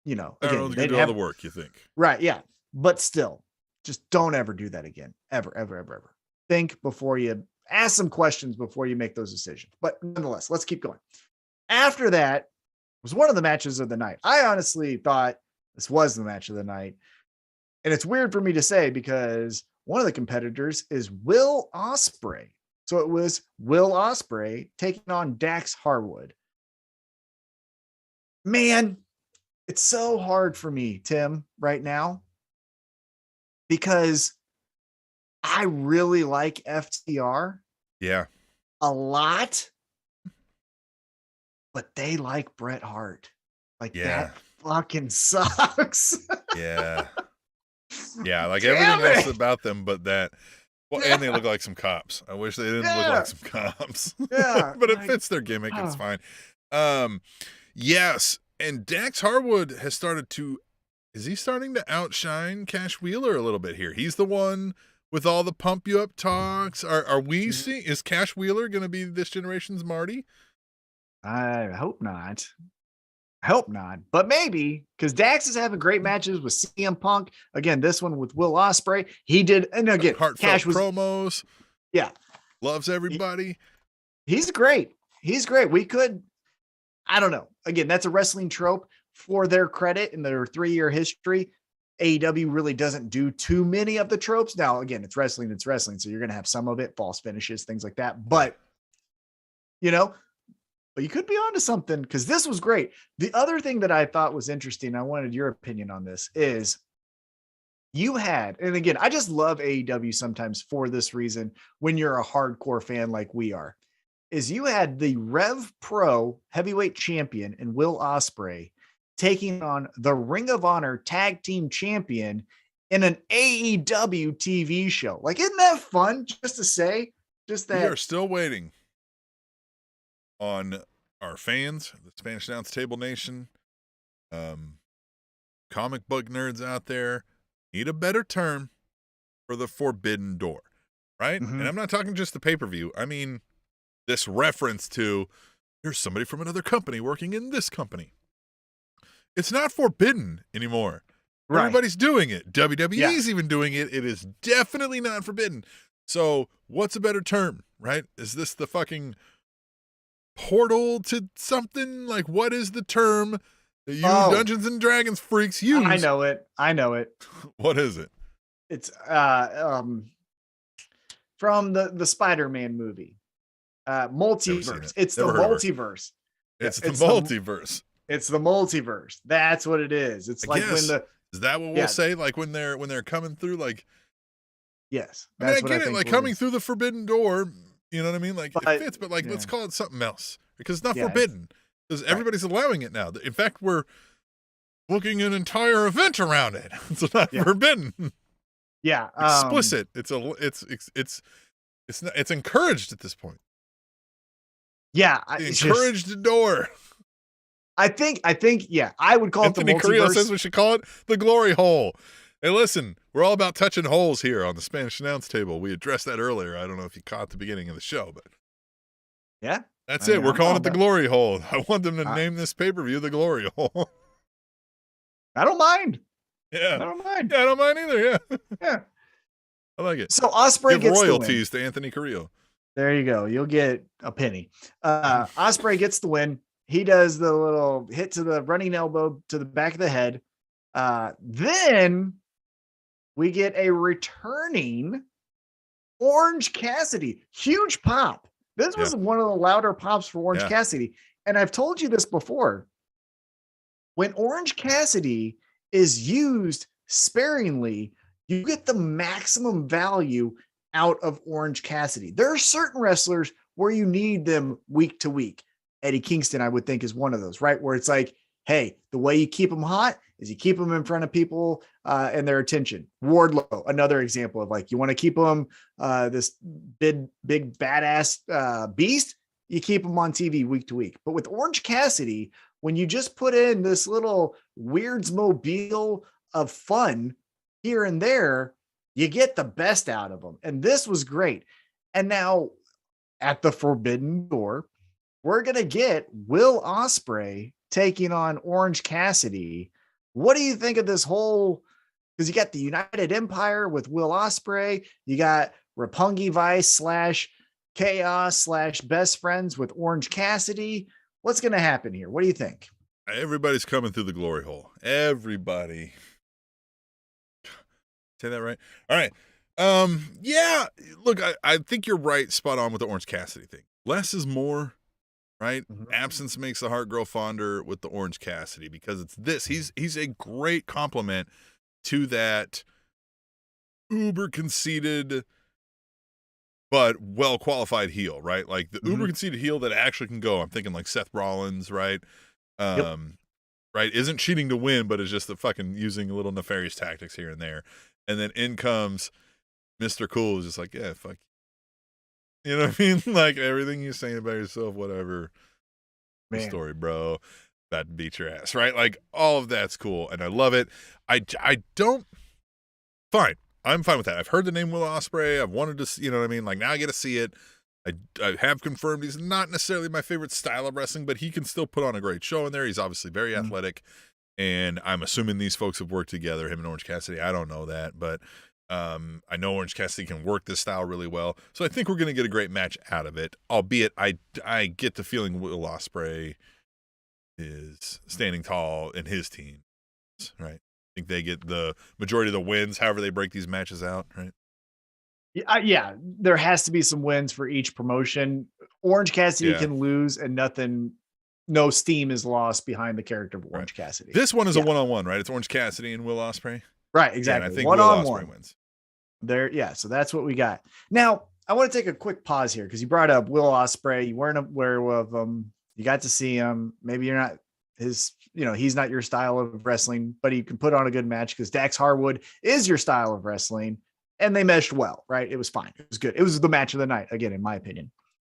again, I don't know, they do all the work, you think. Right. Yeah. But still, just don't ever do that again. Ever, ever, ever, ever. Think before you ask some questions before you make those decisions. But nonetheless, let's keep going. After that was one of the matches of the night. I honestly thought this was the match of the night. And it's weird for me to say because one of the competitors is Will Ospreay. So it was Will Ospreay taking on Dax Harwood. Man, it's so hard for me, Tim, right now, because I really like FTR. Yeah. A lot. But they like Bret Hart. Like, that fucking sucks. Yeah. Yeah, like everything else about them but that. Well, and they look like some cops. I wish they didn't look like some cops. Yeah. But it fits their gimmick. It's fine. Yes. And Dax Harwood has started to, is he starting to outshine Cash Wheeler a little bit here? He's the one with all the pump you up talks. Are we seeing, is Cash Wheeler going to be this generation's Marty? I hope not. I hope not, but maybe, because Dax is having great matches with CM Punk. Again, this one with Will Ospreay. He did, and again, Cash was promos. Yeah. Loves everybody. He's great. He's great. We could, I don't know. Again, that's a wrestling trope. For their credit in their 3-year history, AEW really doesn't do too many of the tropes. Now, again, it's wrestling. So you're going to have some of it, false finishes, things like that. But, but you could be onto something because this was great. The other thing that I thought was interesting, I wanted your opinion on this, is you had, and again, I just love AEW sometimes for this reason when you're a hardcore fan like we are, is you had the Rev Pro heavyweight champion and Will Ospreay taking on the Ring of Honor tag team champion in an AEW TV show. Like, isn't that fun? Just to say, just that. We are still waiting on our fans, the Spanish Announce Table Nation, comic book nerds out there, need a better term for the Forbidden Door. right? Mm-hmm. And I'm not talking just the pay-per-view. I mean, this reference to, there's somebody from another company working in this company. It's not forbidden anymore. Right. Everybody's doing it. WWE's Yeah. even doing it. It is definitely not forbidden. So what's a better term, right? Is this the fucking portal to something? Like, what is the term that you Dungeons and Dragons freaks use? I know it. What is it? It's from the Spider-Man movie. Multiverse. It's the multiverse. It's the multiverse. It's the multiverse. That's what it is. It's like when the is that what we'll say? Like when they're coming through, like, yes. I mean, I get it, like coming through the forbidden door, you know what I mean? Like, it fits, but like let's call it something else. Because it's not forbidden. Because everybody's allowing it now. In fact, we're booking an entire event around it. It's not forbidden. Yeah. Explicit. It's encouraged at this point. Yeah. Encouraged door. I think, yeah, I would call Anthony it the multiverse. Carrillo says we should call it the glory hole. Hey, listen, we're all about touching holes here on the Spanish announce table. We addressed that earlier. I don't know if you caught the beginning of the show, but yeah, that's it. We're calling it the glory hole. I want them to name this pay-per-view the glory hole. I don't mind. Yeah, I don't mind. Yeah, I don't mind either. Yeah, yeah, I like it. So Ospreay gets royalties to Anthony Carrillo. There you go. You'll get a penny. Ospreay gets the win. He does the little hit to the running elbow to the back of the head. Then we get a returning Orange Cassidy. Huge pop. This was one of the louder pops for Orange Cassidy. And I've told you this before. When Orange Cassidy is used sparingly, you get the maximum value out of Orange Cassidy. There are certain wrestlers where you need them week to week. Eddie Kingston, I would think, is one of those, right? Where it's like, hey, the way you keep them hot is you keep them in front of people and their attention. Wardlow, another example of like, you want to keep them this big badass beast, you keep them on TV week to week. But with Orange Cassidy, when you just put in this little Weirds mobile of fun here and there, you get the best out of them. And this was great. And now at the Forbidden Door, we're going to get Will Ospreay taking on Orange Cassidy. What do you think of this whole, because you got the United Empire with Will Ospreay, you got Roppongi Vice / Chaos / Best Friends with Orange Cassidy. What's going to happen here? What do you think? Everybody's coming through the glory hole. Everybody. Say that right? All right. Yeah, look, I think you're right, spot on with the Orange Cassidy thing. Less is more. Right? Mm-hmm. Absence makes the heart grow fonder with the Orange Cassidy because it's this. He's a great compliment to that uber conceited but well qualified heel, right? Like the uber conceited heel that actually can go. I'm thinking like Seth Rollins, right? Right? Isn't cheating to win, but is just the fucking using a little nefarious tactics here and there. And then in comes Mr. Cool, who's just like, yeah, fuck. You know what I mean? Like everything you're saying about yourself, whatever. The story, bro. About to beat your ass, right? Like all of that's cool, and I love it. I don't. Fine, I'm fine with that. I've heard the name Will Ospreay. I've wanted to, you know what I mean? Like now I get to see it. I have confirmed he's not necessarily my favorite style of wrestling, but he can still put on a great show in there. He's obviously very athletic, and I'm assuming these folks have worked together. Him and Orange Cassidy. I don't know that, but. I know Orange Cassidy can work this style really well, so I think we're going to get a great match out of it. Albeit, I get the feeling Will Ospreay is standing tall in his team, right? I think they get the majority of the wins, however they break these matches out, right? Yeah, there has to be some wins for each promotion. Orange Cassidy can lose, and no steam is lost behind the character of Orange Cassidy. This one is a one-on-one, right? It's Orange Cassidy and Will Ospreay. Right, exactly. And I think Will Ospreay wins. There, yeah. So that's what we got. Now, I want to take a quick pause here because you brought up Will Ospreay. You weren't aware of him. You got to see him. Maybe you're not his, he's not your style of wrestling, but he can put on a good match because Dax Harwood is your style of wrestling, and they meshed well, right? It was fine. It was good. It was the match of the night, again, in my opinion.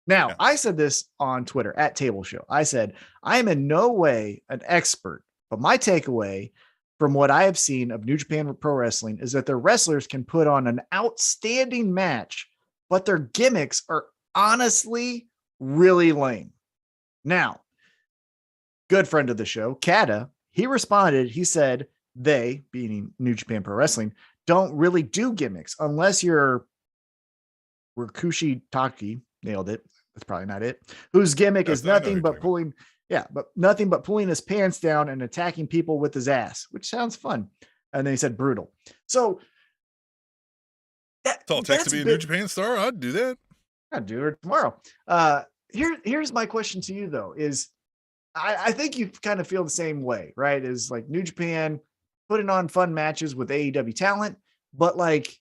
Now, I said this on Twitter at Table Show. I said, I am in no way an expert, but my takeaway from what I have seen of New Japan Pro Wrestling is that their wrestlers can put on an outstanding match but their gimmicks are honestly really lame. Now, good friend of the show, Kata, he responded, he said, they, being New Japan Pro Wrestling, don't really do gimmicks unless you're Rikushi Taki, nailed it. That's probably not it. Whose gimmick is nothing but pulling, nothing but pulling his pants down and attacking people with his ass, which sounds fun. And then he said brutal. So that's all it takes to be a New Japan star. I'd do that. I'd do it tomorrow. Here's my question to you though, is I think you kind of feel the same way, right? Is like New Japan putting on fun matches with AEW talent, but like,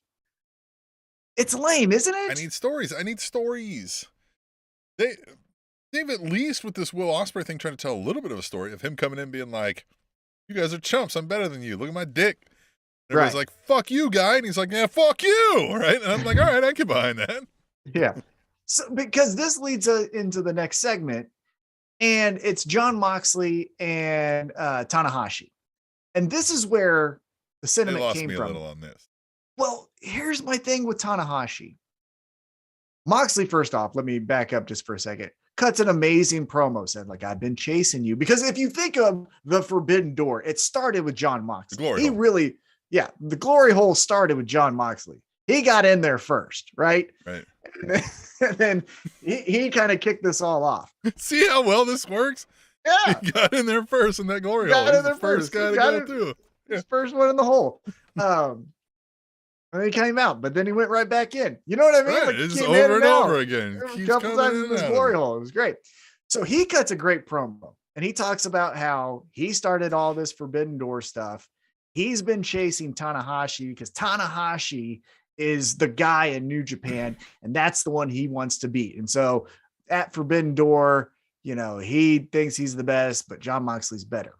it's lame, isn't it? I need stories. They've at least with this Will Ospreay thing trying to tell a little bit of a story of him coming in being like, you guys are chumps. I'm better than you. Look at my dick. And everybody's like, fuck you, guy. And he's like, yeah, fuck you. Right. And I'm like, all right, I get behind that. Yeah. So because this leads into the next segment, and it's Jon Moxley and Tanahashi. And this is where the sentiment came from. A little on this. Well, here's my thing with Tanahashi. Moxley, first off, let me back up just for a second. Cuts an amazing promo, said, like, I've been chasing you. Because if you think of the Forbidden Door, it started with Jon Moxley. The glory hole started with Jon Moxley. He got in there first, right? Right. And then he kind of kicked this all off. See how well this works? Yeah. He got in there first in that glory hole. He's the first guy to go through. His first one in the hole. And he came out, but then he went right back in. You know what I mean? Right. Like, it's over and over again. A couple times in this glory hole. It was great. So he cuts a great promo, and he talks about how he started all this Forbidden Door stuff. He's been chasing Tanahashi because Tanahashi is the guy in New Japan, and that's the one he wants to beat. And so at Forbidden Door, he thinks he's the best, but Jon Moxley's better.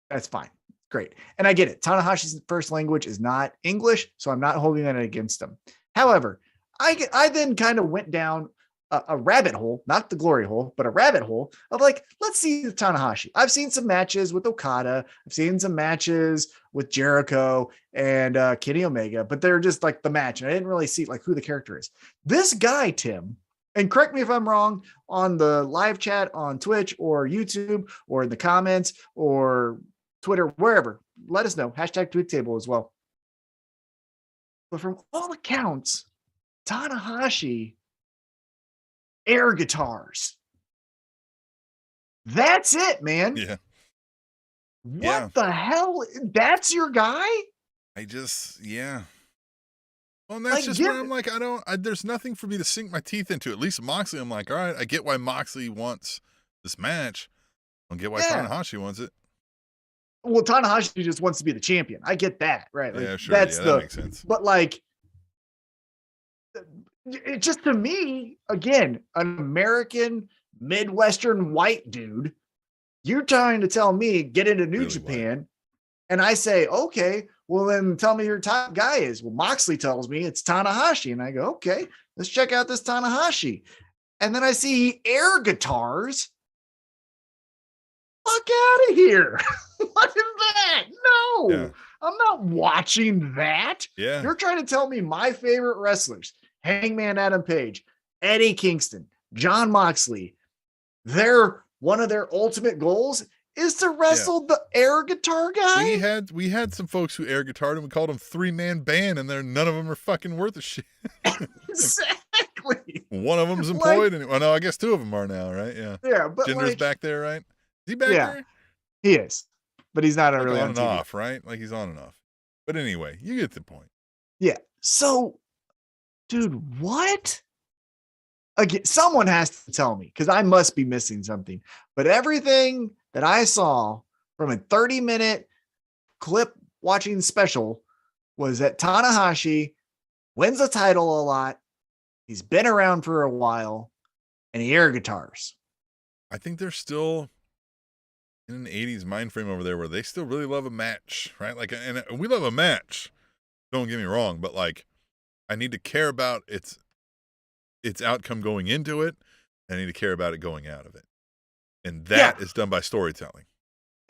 That's fine. Great. And I get it. Tanahashi's first language is not English, so I'm not holding that against him. However, I then kind of went down a rabbit hole, not the glory hole, but a rabbit hole of like, let's see the Tanahashi. I've seen some matches with Okada. I've seen some matches with Jericho and Kenny Omega, but they're just like the match. And I didn't really see like who the character is. This guy, Tim, and correct me if I'm wrong, on the live chat on Twitch or YouTube or in the comments or Twitter, wherever, let us know. Hashtag tweet table as well. But from all accounts, Tanahashi air guitars. That's it, man. Yeah. What the hell? That's your guy? Well, and that's just where I'm like, there's nothing for me to sink my teeth into. At least Moxley, I'm like, all right, I get why Moxley wants this match. I don't get why Tanahashi wants it. Well, Tanahashi just wants to be the champion. I get that, right? Like, yeah, sure. That makes sense. But like, it just to me, again, an American Midwestern white dude, you're trying to tell me get into New Japan, white. And I say, okay, well then tell me your top guy is. Well, Moxley tells me it's Tanahashi, and I go, okay, let's check out this Tanahashi, and then I see air guitars. Fuck out of here. What is that? No, I'm not watching that. Yeah. You're trying to tell me my favorite wrestlers, Hangman Adam Page, Eddie Kingston, Jon Moxley, one of their ultimate goals is to wrestle the air guitar guy. We had some folks who air guitared and we called them 3-man band, and none of them are fucking worth a shit. Exactly. One of them's employed, no, I guess 2 of them are now, right? Yeah. Yeah, but Jinder's back there, right? Is he back there? He is, but he's not really on and off, right? Like he's on and off. But anyway, you get the point. Yeah. So, dude, what? Again, someone has to tell me because I must be missing something. But everything that I saw from a 30-minute clip watching special was that Tanahashi wins the title a lot. He's been around for a while, and he air guitars. I think they're still in an 80s mind frame over there where they still really love a match, right? Like, and we love a match. Don't get me wrong, but like, I need to care about its outcome going into it. I need to care about it going out of it. And that is done by storytelling.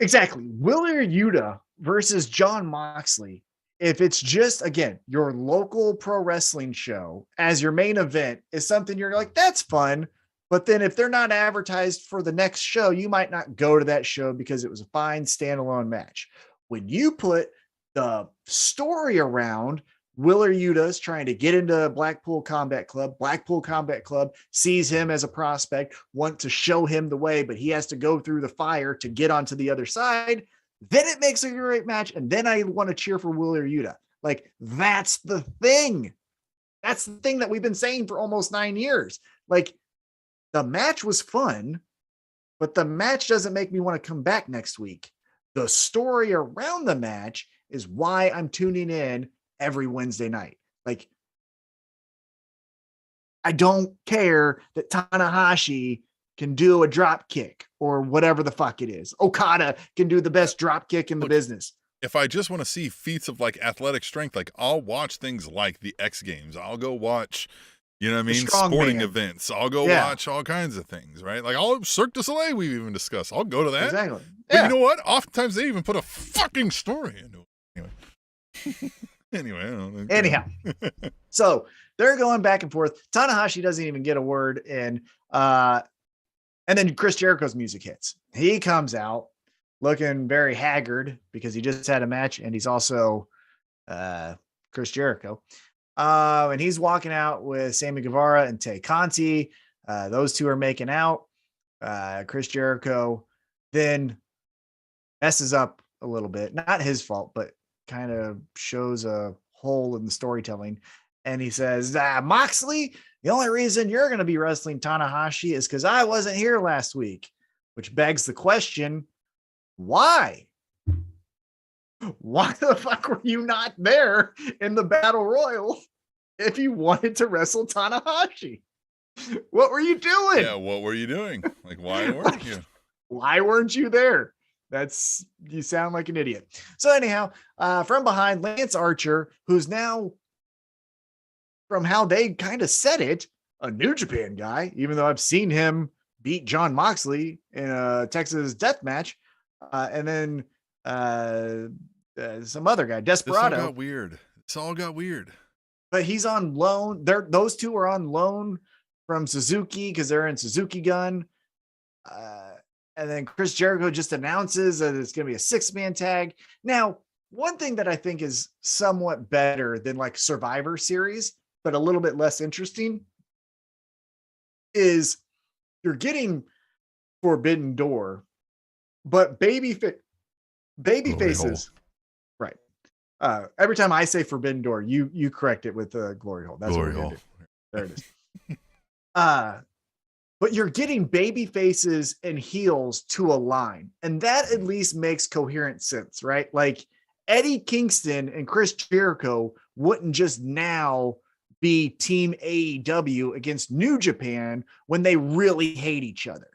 Exactly. Wheeler Yuta versus Jon Moxley if it's just, again, your local pro wrestling show as your main event is something you're like, that's fun. But then if they're not advertised for the next show, you might not go to that show because it was a fine standalone match. When you put the story around Willer Yuta's trying to get into Blackpool Combat Club sees him as a prospect, want to show him the way, but he has to go through the fire to get onto the other side. Then it makes a great match. And then I want to cheer for Willer Yuta. Like, that's the thing. That's the thing that we've been saying for almost 9 years. Like, the match was fun, but the match doesn't make me want to come back next week. The story around the match is why I'm tuning in every Wednesday night. Like, I don't care that Tanahashi can do a drop kick or whatever the fuck it is. Okada can do the best drop kick in the business. If I just want to see feats of like athletic strength, like I'll watch things like the X Games. I'll go watch, you know what I mean, sporting events. I'll go watch all kinds of things, right? Like Cirque du Soleil we've even discussed. I'll go to that. Exactly. But you know what? Oftentimes they even put a fucking story into it. Anyway. I don't know. Anyhow. So they're going back and forth. Tanahashi doesn't even get a word in. And then Chris Jericho's music hits. He comes out looking very haggard because he just had a match, and he's also Chris Jericho. And he's walking out with Sammy Guevara and Tay Conti. Those two are making out. Chris Jericho then messes up a little bit. Not his fault, but kind of shows a hole in the storytelling. And he says, Moxley, the only reason you're going to be wrestling Tanahashi is because I wasn't here last week, which begs the question, why? Why the fuck were you not there in the Battle Royal if you wanted to wrestle Tanahashi? What were you doing? Yeah, what were you doing? Like, why weren't you? Why weren't you there? You sound like an idiot. So anyhow, from behind, Lance Archer, who's now, from how they kind of said it, a New Japan guy, even though I've seen him beat John Moxley in a Texas death match. And then some other guy, Desperado. This all got weird. But he's on loan. Those two are on loan from Suzuki because they're in Suzuki Gun. And then Chris Jericho just announces that it's going to be a 6-man tag. Now, one thing that I think is somewhat better than like Survivor Series, but a little bit less interesting, is you're getting Forbidden Door, but baby faces, right? Every time I say Forbidden Door, you correct it with Glory Hole. That's Glory what we're Hole. gonna do. There it is. But you're getting baby faces and heels to align, and that at least makes coherent sense, right? Like Eddie Kingston and Chris Jericho wouldn't just now be Team AEW against New Japan when they really hate each other.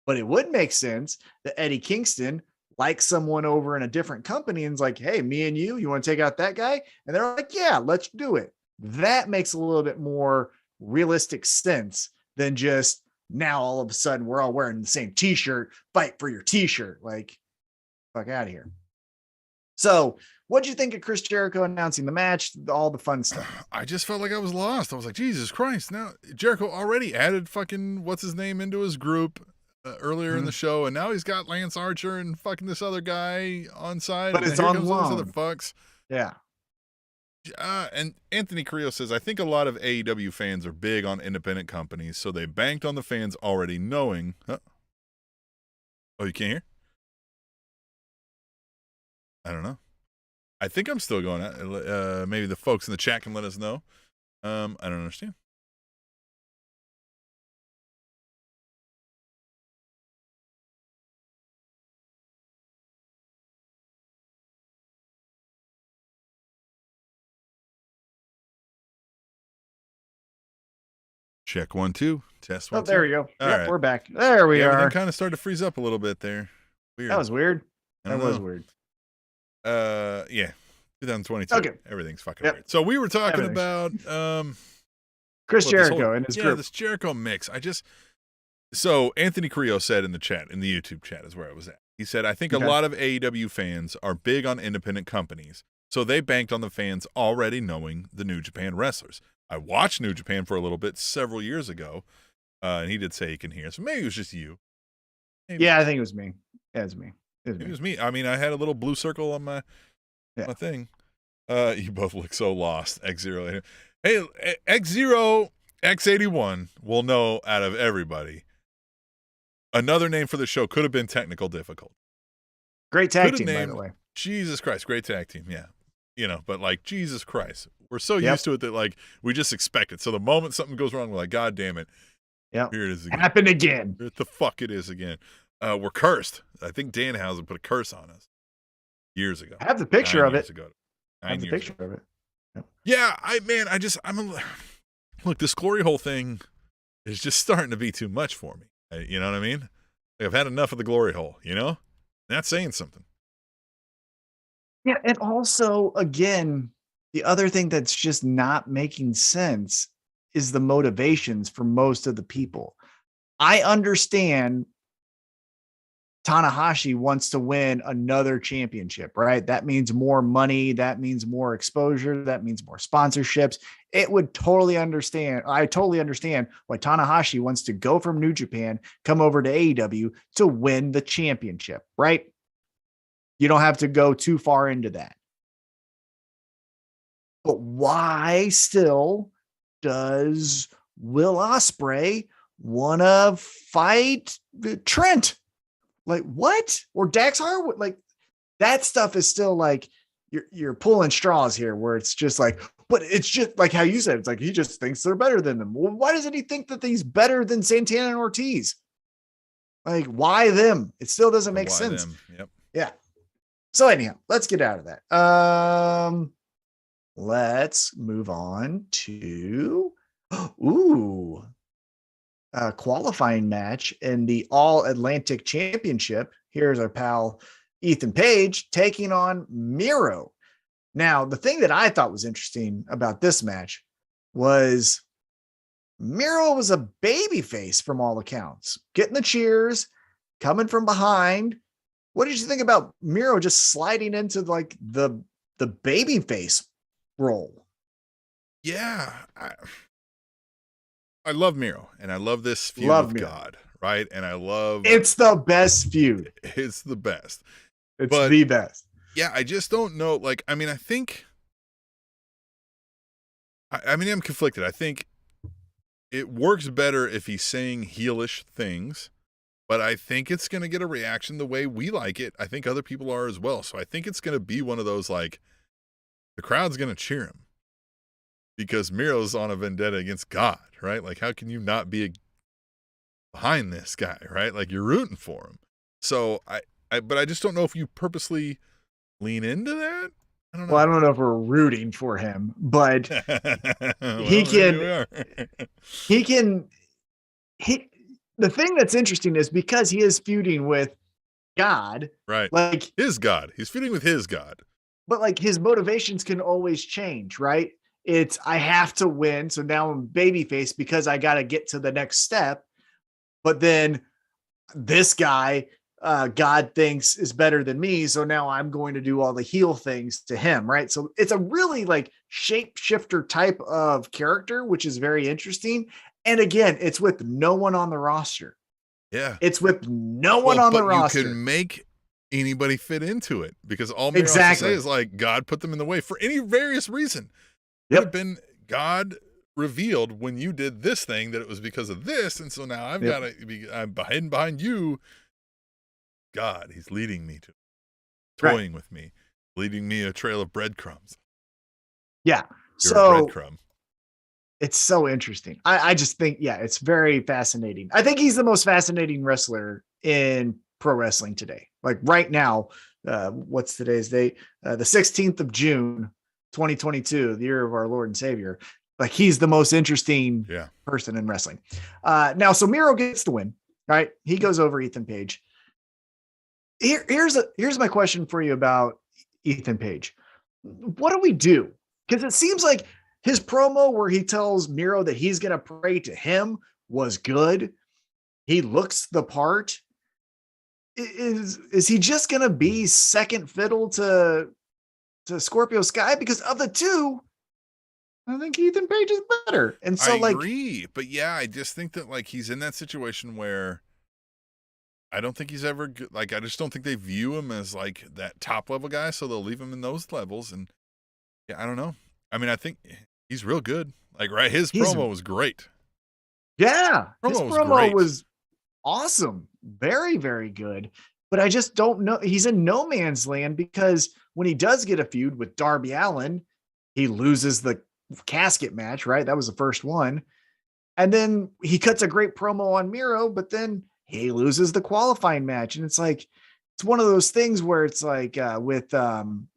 But it would make sense that Eddie Kingston likes someone over in a different company and is like, hey, me and you want to take out that guy? And they're like, yeah, let's do it. That makes a little bit more realistic sense than just now all of a sudden we're all wearing the same t-shirt, fight for your t-shirt. Like, fuck out of here. So what'd you think of Chris Jericho announcing the match, all the fun stuff? I just felt like I was lost. I was like, Jesus Christ. Now Jericho already added fucking what's his name into his group earlier in the show, and now he's got Lance Archer and fucking this other guy on side. But it's on loan. Other fucks. Yeah. And Anthony Carrillo says, I think a lot of AEW fans are big on independent companies, so they banked on the fans already knowing. Oh, you can't hear? I don't know. I think I'm still going. Maybe the folks in the chat can let us know. I don't understand. Check 1 2. Test 1 2. There we go. All yep, right. We're back. There we are. Everything kind of started to freeze up a little bit there. Weird. That was weird. That was weird. Yeah. 2022. Okay. Everything's fucking weird. So we were talking about Chris Jericho and his group. This Jericho mix. So Anthony Carrillo said in the chat, in the YouTube chat is where I was at. He said, I think a lot of AEW fans are big on independent companies, So they banked on the fans already knowing the New Japan wrestlers. I watched New Japan for a little bit several years ago, and he did say he can hear. So maybe it was just you. Maybe yeah, I think it was me. Yeah, it was me. It was me. I mean, I had a little blue circle on my thing. You both look so lost. X0. Hey, X0, X81 will know out of everybody. Another name for the show could have been Technical Difficult. Great tag team, by the way. Jesus Christ, great tag team, yeah. But like, Jesus Christ. We're so used to it that like we just expect it. So the moment something goes wrong, we're like, God damn it. Yeah. Here it is again. Happened again. Here the fuck it is again. We're cursed. I think Danhausen put a curse on us years ago. I have the picture of it. I have the picture of it. Yep. Yeah, look, this glory hole thing is just starting to be too much for me. You know what I mean? Like, I've had enough of the glory hole, That's saying something. Yeah, and also, again, the other thing that's just not making sense is the motivations for most of the people. I understand Tanahashi wants to win another championship, right? That means more money. That means more exposure. That means more sponsorships. I totally understand why Tanahashi wants to go from New Japan, come over to AEW to win the championship, right? You don't have to go too far into that. But why still does Will Ospreay want to fight Trent? Like, what? Or Dax Harwood? Like, that stuff is still like you're pulling straws here, where it's just like, but it's just like how you said, it's like he just thinks they're better than them. Well, why doesn't he think that he's better than Santana and Ortiz? Like, why them? It still doesn't make sense. Yep. Yeah. So anyhow, let's get out of that. Let's move on to qualifying match in the All Atlantic Championship. Here's our pal Ethan Page taking on Miro. Now, the thing that I thought was interesting about this match was Miro was a babyface from all accounts, getting the cheers, coming from behind. What did you think about Miro just sliding into like the babyface role? Yeah, I love Miro, and I love this feud with God, right? And I love it's the best feud. It's the best. It's the best. Yeah, I just don't know. Like, I mean, I'm conflicted. I think it works better if he's saying heelish things, but I think it's going to get a reaction the way we like it. I think other people are as well. So I think it's going to be one of those, like, the crowd's going to cheer him because Miro's on a vendetta against God, right? Like, how can you not be behind this guy, right? Like, you're rooting for him. So but I just don't know if you purposely lean into that. I don't know. Well, I don't know if we're rooting for him, but well, he can. The thing that's interesting is because he is feuding with God, right? Like his God. He's feuding with his God. But like his motivations can always change, right? It's I have to win, so now I'm babyface because I got to get to the next step. But then this guy, God thinks is better than me, so now I'm going to do all the heel things to him, right? So it's a really like shapeshifter type of character, which is very interesting. And again, it's with no one on the roster. Yeah, it's with no one on the roster. You can make anybody fit into it because all Miro has to say is like God put them in the way for any various reason. It have been God revealed when you did this thing that it was because of this, and so now I've got to be I'm hidden behind you. God, he's leading me to toying with me, leading me a trail of breadcrumbs. Yeah, you're a breadcrumb. It's so interesting. I just think, it's very fascinating. I think he's the most fascinating wrestler in pro wrestling today. Like right now, what's today's date? The 16th of June, 2022, the year of our Lord and Savior. Like he's the most interesting person in wrestling. Now, so Miro gets the win, right? He goes over Ethan Page. Here's my question for you about Ethan Page. What do we do? Because it seems like his promo where he tells Miro that he's going to pray to him was good. He looks the part. Is he just going to be second fiddle to to Scorpio Sky because of the two, I think Ethan Page is better. And so I agree, but yeah, I just think that like he's in that situation where I don't think he's ever like, I just don't think they view him as like that top level guy. So they'll leave him in those levels. And yeah, I don't know. I mean, I think he's real good. Like, right. His promo was great. Yeah. His promo was awesome. Very, very good. But I just don't know. He's in no man's land because when he does get a feud with Darby Allin, he loses the casket match, right? That was the first one. And then he cuts a great promo on Miro, but then he loses the qualifying match. And it's like, it's one of those things where it's like with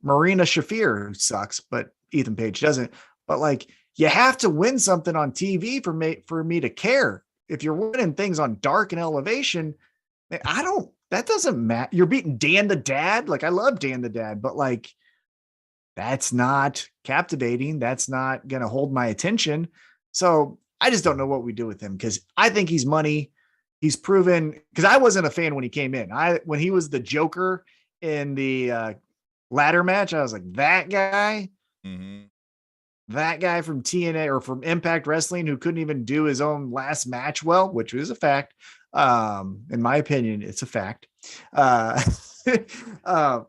Marina Shafir, who sucks, but Ethan Page doesn't. But like, you have to win something on TV for me to care. If you're winning things on Dark and Elevation, that doesn't matter. You're beating Dan the Dad. Like, I love Dan the Dad, but like, that's not captivating. That's not going to hold my attention. So I just don't know what we do with him because I think he's money. He's proven, because I wasn't a fan when he came in. When he was the Joker in the ladder match, I was like, that guy, that guy from TNA or from Impact Wrestling who couldn't even do his own last match well, which was a fact. In my opinion, it's a fact.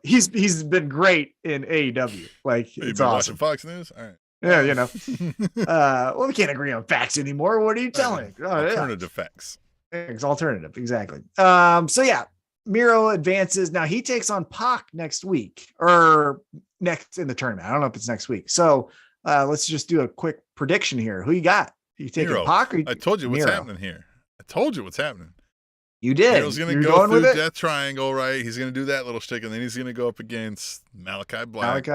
He's been great in AEW. Like, it's awesome. Watching Fox News? All right. Yeah, you know. Well, we can't agree on facts anymore. What are you telling me? Alternative facts. It's alternative, exactly. So yeah, Miro advances. Now he takes on Pac next week or next in the tournament. I don't know if it's next week. So let's just do a quick prediction here. Who you got? You taking Pac? Or I told you what's happening here. I told you what's happening. You did. Miro's going to go through Death Triangle, right? He's going to do that little shtick, and then he's going to go up against Malachi Black.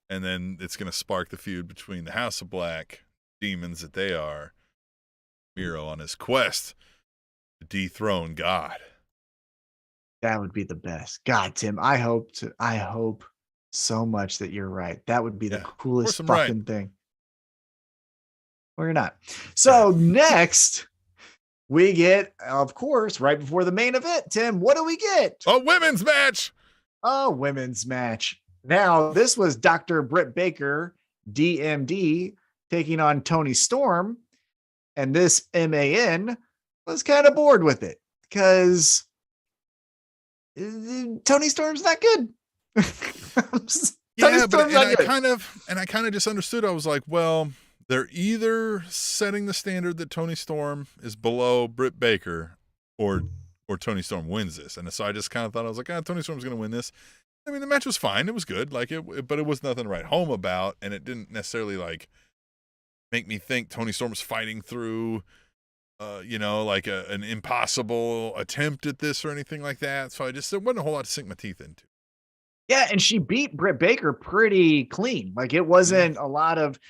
And then it's going to spark the feud between the House of Black, demons that they are, Miro on his quest to dethrone God. That would be the best. God, Tim, I hope so much that you're right. That would be the coolest fucking thing. Or you're not. So next, we get, of course, right before the main event, Tim, what do we get? A women's match. A women's match. Now, this was Dr. Britt Baker, DMD, taking on Toni Storm. And this MAN was kind of bored with it because Toni Storm's not good. I kind of just understood. I was like, well, they're either setting the standard that Toni Storm is below Britt Baker or Toni Storm wins this. And so I just kind of thought, I was like, Toni Storm's going to win this. I mean, the match was fine. It was good. Like but it was nothing to write home about. And it didn't necessarily like make me think Toni Storm was fighting through, like an impossible attempt at this or anything like that. So there wasn't a whole lot to sink my teeth into. Yeah. And she beat Britt Baker pretty clean. Like, it wasn't a lot of,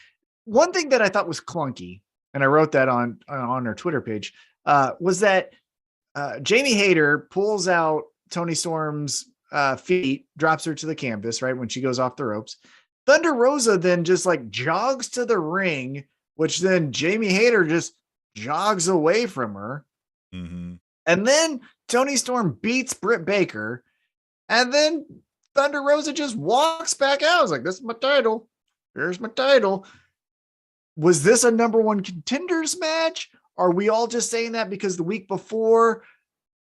one thing that I thought was clunky, and I wrote that on her Twitter page, was that Jamie Hayter pulls out Toni Storm's feet, drops her to the canvas, right, when she goes off the ropes. Thunder Rosa then just like jogs to the ring, which then Jamie Hayter just jogs away from her. Mm-hmm. And then Toni Storm beats Britt Baker, and then Thunder Rosa just walks back out. I was like, this is my title. Here's my title. Was this a number one contenders match? Are we all just saying that because the week before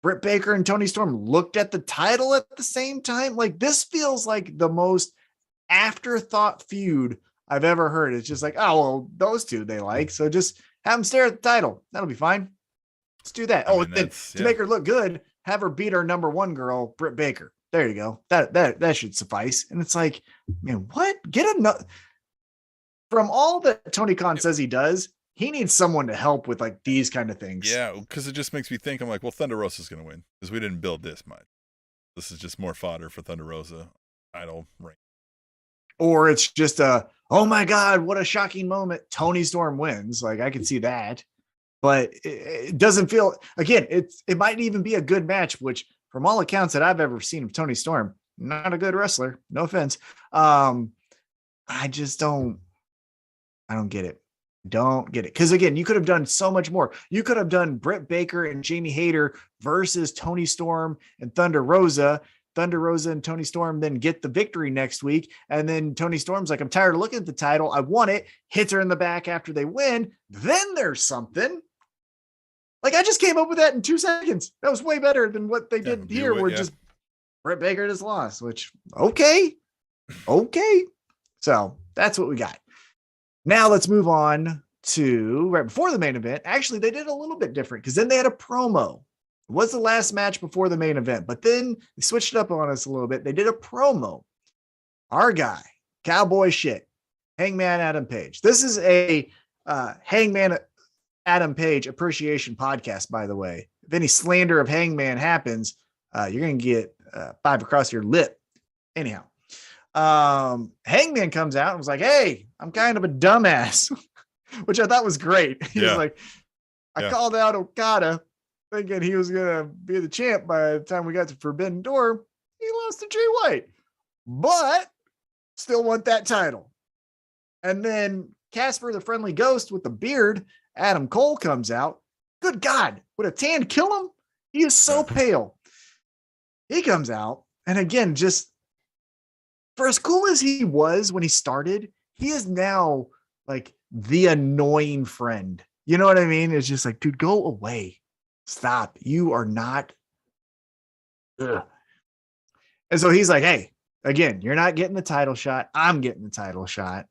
Britt Baker and Toni Storm looked at the title at the same time? Like, this feels like the most afterthought feud I've ever heard. It's just like, oh, well, those two they like, so just have them stare at the title. That'll be fine. Let's do that. To make her look good, have her beat our number one girl, Britt Baker. There you go. That should suffice. And it's like, man, what? Get another. From all that Tony Khan says he does, he needs someone to help with like these kind of things. Yeah, because it just makes me think, I'm like, well, Thunder Rosa's going to win because we didn't build this much. This is just more fodder for Thunder Rosa title ring. Or it's just oh my God, what a shocking moment. Toni Storm wins. Like, I can see that. But it doesn't feel, again, it might even be a good match, which from all accounts that I've ever seen of Toni Storm, not a good wrestler. No offense. I just don't get it. Don't get it. Because again, you could have done so much more. You could have done Britt Baker and Jamie Hayter versus Toni Storm and Thunder Rosa. Thunder Rosa and Tony Storm then get the victory next week. And then Tony Storm's like, I'm tired of looking at the title. I want it. Hits her in the back after they win. Then there's something. Like, I just came up with that in 2 seconds. That was way better than what they did here. Where just Britt Baker just lost, which, okay. So that's what we got. Now let's move on to right before the main event. Actually, they did a little bit different because then they had a promo. It was the last match before the main event, but then they switched it up on us a little bit. They did a promo. Our guy, cowboy shit, Hangman Adam Page. This is a Hangman Adam Page appreciation podcast, by the way. If any slander of Hangman happens, you're going to get 5 across your lip. Anyhow, Hangman comes out and was like, hey, I'm kind of a dumbass, which I thought was great. He was like, I called out Okada thinking he was going to be the champ by the time we got to Forbidden Door. He lost to Jay White, but still want that title. And then Casper, the friendly ghost with the beard, Adam Cole comes out. Good God, would a tan kill him? He is so pale. He comes out, and again, just for as cool as he was when he started, he is now like the annoying friend. You know what I mean? It's just like, dude, go away. Stop. You are not. Ugh. And so he's like, hey, again, you're not getting the title shot. I'm getting the title shot.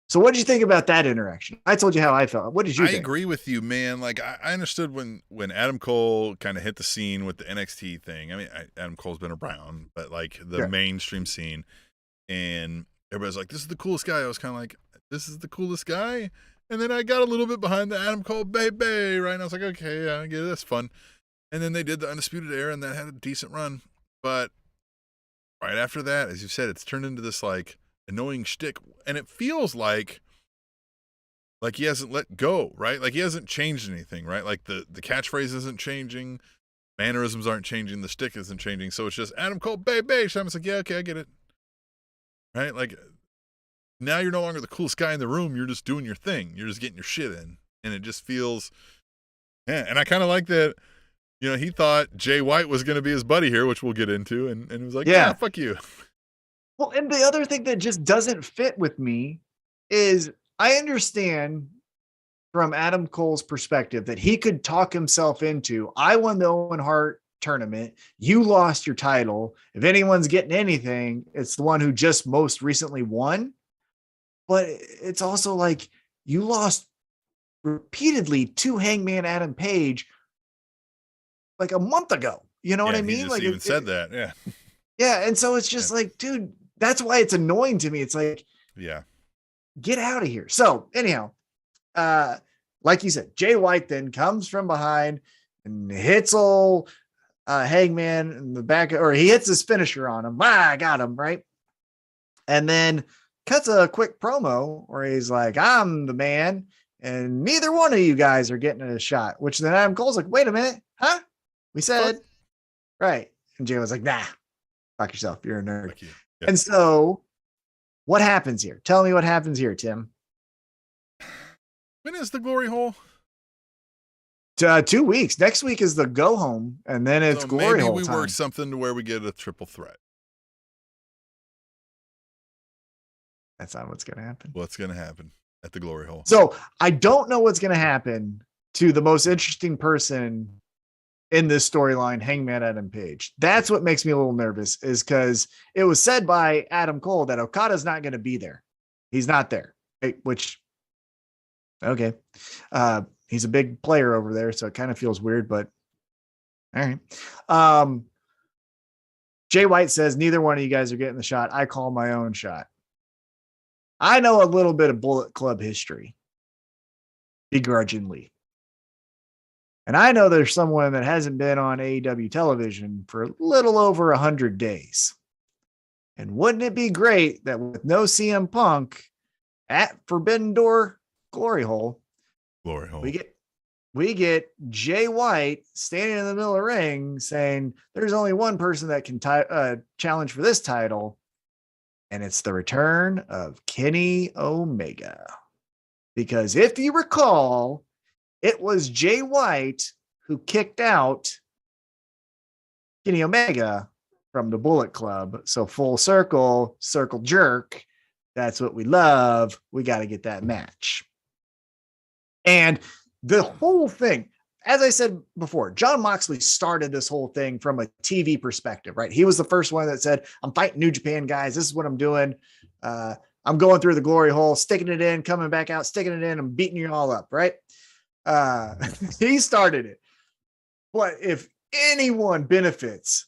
So what did you think about that interaction? I told you how I felt. What did you think? I agree with you, man. Like, I understood when Adam Cole kind of hit the scene with the NXT thing. I mean, Adam Cole's been around, but like the mainstream scene, and everybody's like, this is the coolest guy. I was kind of like, this is the coolest guy. And then I got a little bit behind the Adam Cole baby, right? And I was like, okay, I get it. That's fun. And then they did the Undisputed Era, and that had a decent run. But right after that, as you said, it's turned into this like annoying shtick, and it feels like he hasn't let go, right? Like he hasn't changed anything, right? Like the catchphrase isn't changing, mannerisms aren't changing, the shtick isn't changing. So it's just Adam Cole, baby. Simon's like, yeah, okay, I get it, right? Like now you're no longer the coolest guy in the room. You're just doing your thing. You're just getting your shit in, and it just feels, yeah. And I kind of like that. You know, he thought Jay White was going to be his buddy here, which we'll get into, and it was like, yeah, fuck you. Well, and the other thing that just doesn't fit with me is I understand from Adam Cole's perspective that he could talk himself into, I won the Owen Hart tournament. You lost your title. If anyone's getting anything, it's the one who just most recently won. But it's also like you lost repeatedly to Hangman Adam Page like a month ago. You know what I mean? He just like even said that. Yeah. Yeah. And so it's just like, dude, that's why it's annoying to me. It's like, yeah, get out of here. So anyhow, like you said, Jay White then comes from behind and hits old Hangman in the back, or he hits his finisher on him. I got him, right? And then cuts a quick promo where he's like, I'm the man, and neither one of you guys are getting a shot, which then Adam Cole's like, wait a minute, huh? We said, right. And Jay was like, nah, fuck yourself. You're a nerd. You. Yeah. And so what happens here? Tell me what happens here, Tim. When is the glory hole? 2 weeks. Next week is the go home, and then it's glory hole. Maybe we time. work something to where we get a triple threat. That's not what's going to happen. What's going to happen at the glory hole? So I don't know what's going to happen to the most interesting person in this storyline, Hangman Adam Page. That's what makes me a little nervous, is because it was said by Adam Cole that Okada's not going to be there. He's not there, which, okay. He's a big player over there, so it kind of feels weird, but all right. Jay White says, neither one of you guys are getting the shot. I call my own shot. I know a little bit of Bullet Club history, begrudgingly. And I know there's someone that hasn't been on AEW television for a little over 100 days. And wouldn't it be great that with no CM Punk at Forbidden Door Glory Hole, we get Jay White standing in the middle of the ring saying there's only one person that can challenge for this title, and it's the return of Kenny Omega. Because if you recall, it was Jay White who kicked out Kenny Omega from the Bullet Club. So full circle, circle jerk. That's what we love. We got to get that match. And the whole thing, as I said before, Jon Moxley started this whole thing from a TV perspective, right? He was the first one that said, I'm fighting New Japan guys. This is what I'm doing. I'm going through the glory hole, sticking it in, coming back out, sticking it in. I'm beating you all up, right? He started it. But if anyone benefits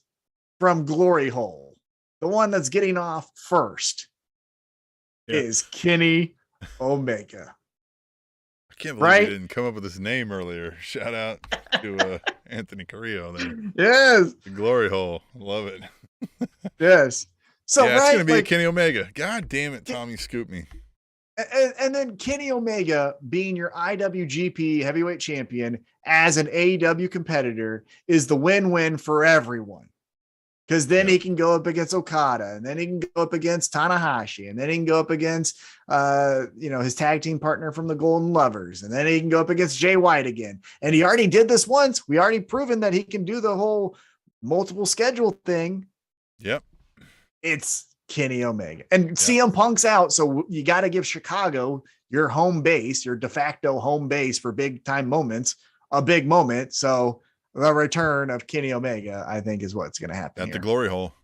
from glory hole, the one that's getting off first is Kenny Omega. I can't believe you didn't come up with his name earlier. Shout out to Anthony Carrillo there. Yes. The glory hole. Love it. Yes. So it's going to be a Kenny Omega. God damn it, Tom, you scooped me. And then Kenny Omega being your IWGP heavyweight champion as an AEW competitor is the win-win for everyone. Because then he can go up against Okada, and then he can go up against Tanahashi, and then he can go up against, his tag team partner from the Golden Lovers, and then he can go up against Jay White again. And he already did this once. We already proven that he can do the whole multiple schedule thing. Yep. It's Kenny Omega. And CM Punk's out, so you got to give Chicago your home base, your de facto home base for big time moments, a big moment. So the return of Kenny Omega, I think, is what's going to happen at the glory hole.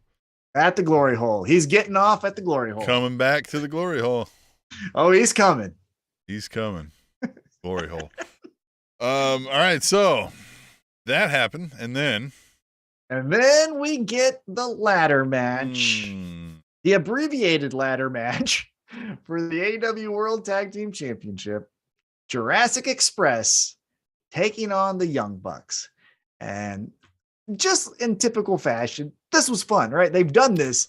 At the glory hole. He's getting off at the glory hole. Coming back to the glory hole. Oh, he's coming. He's coming. Glory hole. All right, so that happened, and then we get the ladder match. The abbreviated ladder match for the AEW World Tag Team Championship. Jurassic Express taking on the Young Bucks. And just in typical fashion, this was fun, right? They've done this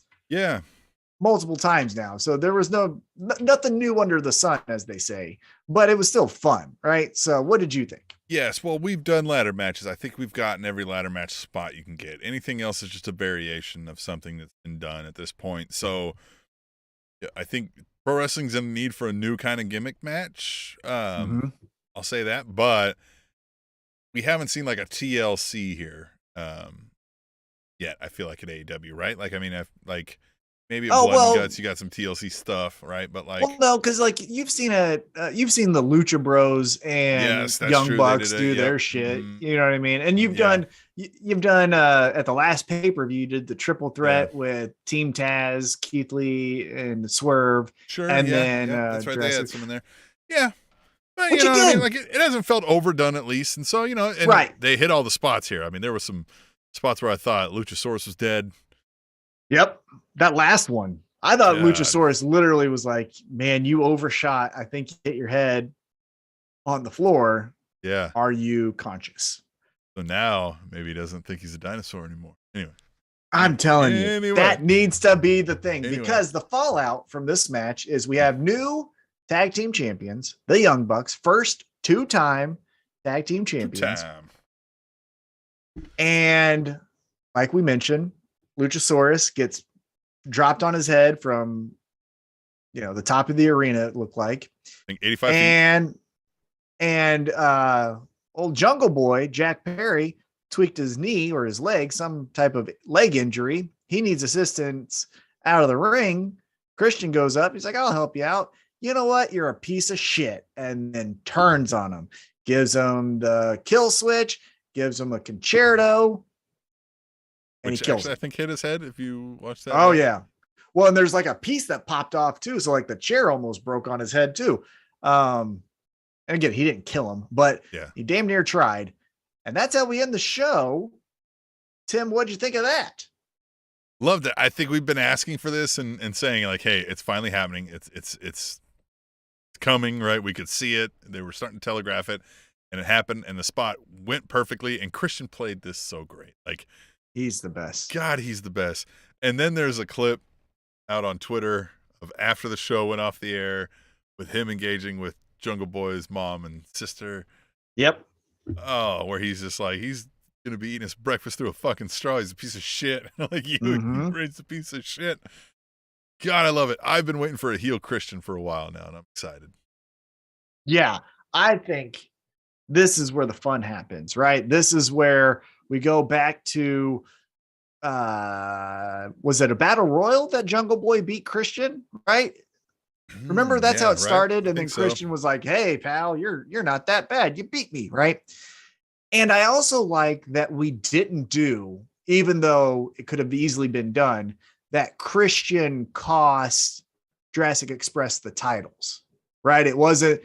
multiple times now. So there was nothing new under the sun, as they say, but it was still fun, right? So what did you think? Yes, well, we've done ladder matches. I think we've gotten every ladder match spot you can get. Anything else is just a variation of something that's been done at this point. So I think pro wrestling's in need for a new kind of gimmick match. I'll say that, but we haven't seen like a TLC here yet. I feel like at AEW, right? Like, I mean, maybe at Blood and Guts you got some TLC stuff, right? But like, no, because like you've seen the Lucha Bros and Young Bucks do their shit. You know what I mean? And you've done at the last pay-per-view, you did the triple threat with Team Taz, Keith Lee, and Swerve. Sure, and then that's right. They had some in there. Yeah. But, you know, I mean, like it hasn't felt overdone at least, and so they hit all the spots here. I mean, there were some spots where I thought Luchasaurus was dead. Yep, that last one, I thought Luchasaurus literally was like, "Man, you overshot. I think you hit your head on the floor. Yeah, are you conscious?" So now maybe he doesn't think he's a dinosaur anymore. Anyway, I'm telling you, that needs to be the thing because the fallout from this match is we have new tag team champions, the Young Bucks, first two-time tag team champions. And like we mentioned, Luchasaurus gets dropped on his head from, the top of the arena, it looked like. I think 85 feet. And old Jungle Boy, Jack Perry, tweaked his knee or his leg, some type of leg injury. He needs assistance out of the ring. Christian goes up. He's like, I'll help you out. You know what? You're a piece of shit. And then turns on him, gives him the kill switch, gives him a concerto, and which he kills him. I think hit his head if you watch that. Oh, yeah. Well, and there's like a piece that popped off too. So like the chair almost broke on his head too. And again, he didn't kill him, but he damn near tried. And that's how we end the show. Tim, what'd you think of that? Loved it. I think we've been asking for this and saying like, hey, it's finally happening. It's coming, right? We could see it. They were starting to telegraph it, and it happened, and the spot went perfectly, and Christian played this so great. Like, he's the best. God, he's the best. And then there's a clip out on Twitter of after the show went off the air with him engaging with Jungle Boy's mom and sister. Yep. Oh, where he's just like, he's going to be eating his breakfast through a fucking straw. He's a piece of shit. Like, you raised a piece of shit. God, I love it. I've been waiting for a heel Christian for a while now, and I'm excited. Yeah, I think this is where the fun happens, right? This is where we go back to was it a battle royal that Jungle Boy beat Christian, right? Remember, that's how it started. And then Christian was like, hey, pal, you're not that bad. You beat me, right? And I also like that we didn't do, even though it could have easily been done, that Christian cost Jurassic Express the titles, right? It wasn't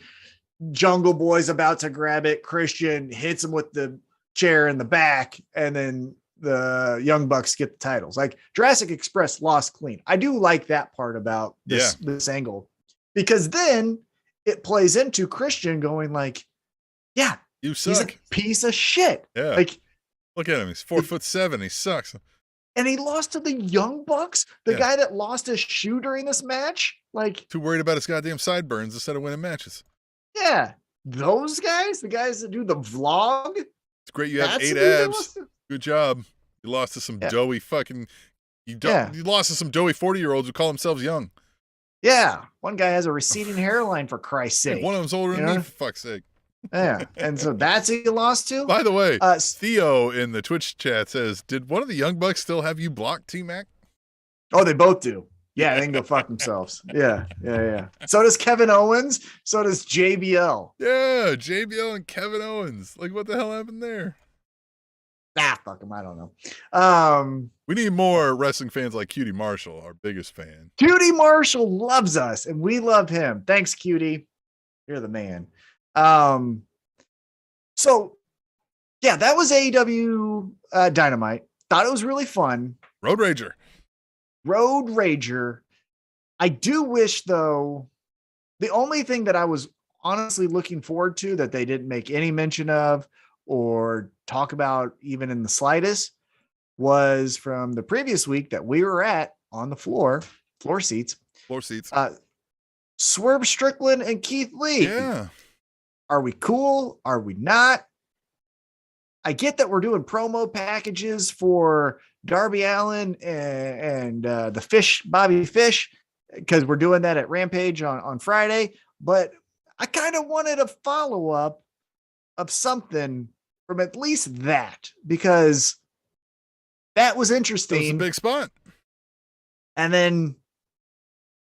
Jungle Boy's about to grab it. Christian hits him with the chair in the back, and then the Young Bucks get the titles. Like Jurassic Express lost clean. I do like that part about this angle, because then it plays into Christian going like, yeah, you suck. He's a piece of shit. Yeah. Like, look at him. He's 4'7". He sucks. And he lost to the Young Bucks, the guy that lost his shoe during this match. Like, too worried about his goddamn sideburns instead of winning matches. Yeah. Those guys, the guys that do the vlog. It's great. You have 8 abs. Good job. You lost to some doughy fucking, you lost to some doughy 40-year-olds who call themselves young. Yeah. One guy has a receding hairline, for Christ's sake. One of them's older than me, for fuck's sake. Yeah. And so that's who you lost to? By the way, Theo in the Twitch chat says, did one of the Young Bucks still have you blocked, T-Mac? Oh, they both do. Yeah, they can go fuck themselves. Yeah. So does Kevin Owens. So does JBL. Yeah, JBL and Kevin Owens. Like, what the hell happened there? Fuck him. I don't know. We need more wrestling fans like Cutie Marshall, our biggest fan. Cutie Marshall loves us, and we love him. Thanks, Cutie. You're the man. So yeah, that was AEW Dynamite. Thought it was really fun. Road Rager. I do wish, though, the only thing that I was honestly looking forward to that they didn't make any mention of or talk about even in the slightest was from the previous week that we were at on the floor seats. Swerve Strickland and Keith Lee. Yeah. Are we cool? Are we not? I get that we're doing promo packages for Darby Allin and the Fish, Bobby Fish, because we're doing that at Rampage on Friday. But I kind of wanted a follow-up of something from at least that, because that was interesting. That was a big spot. And then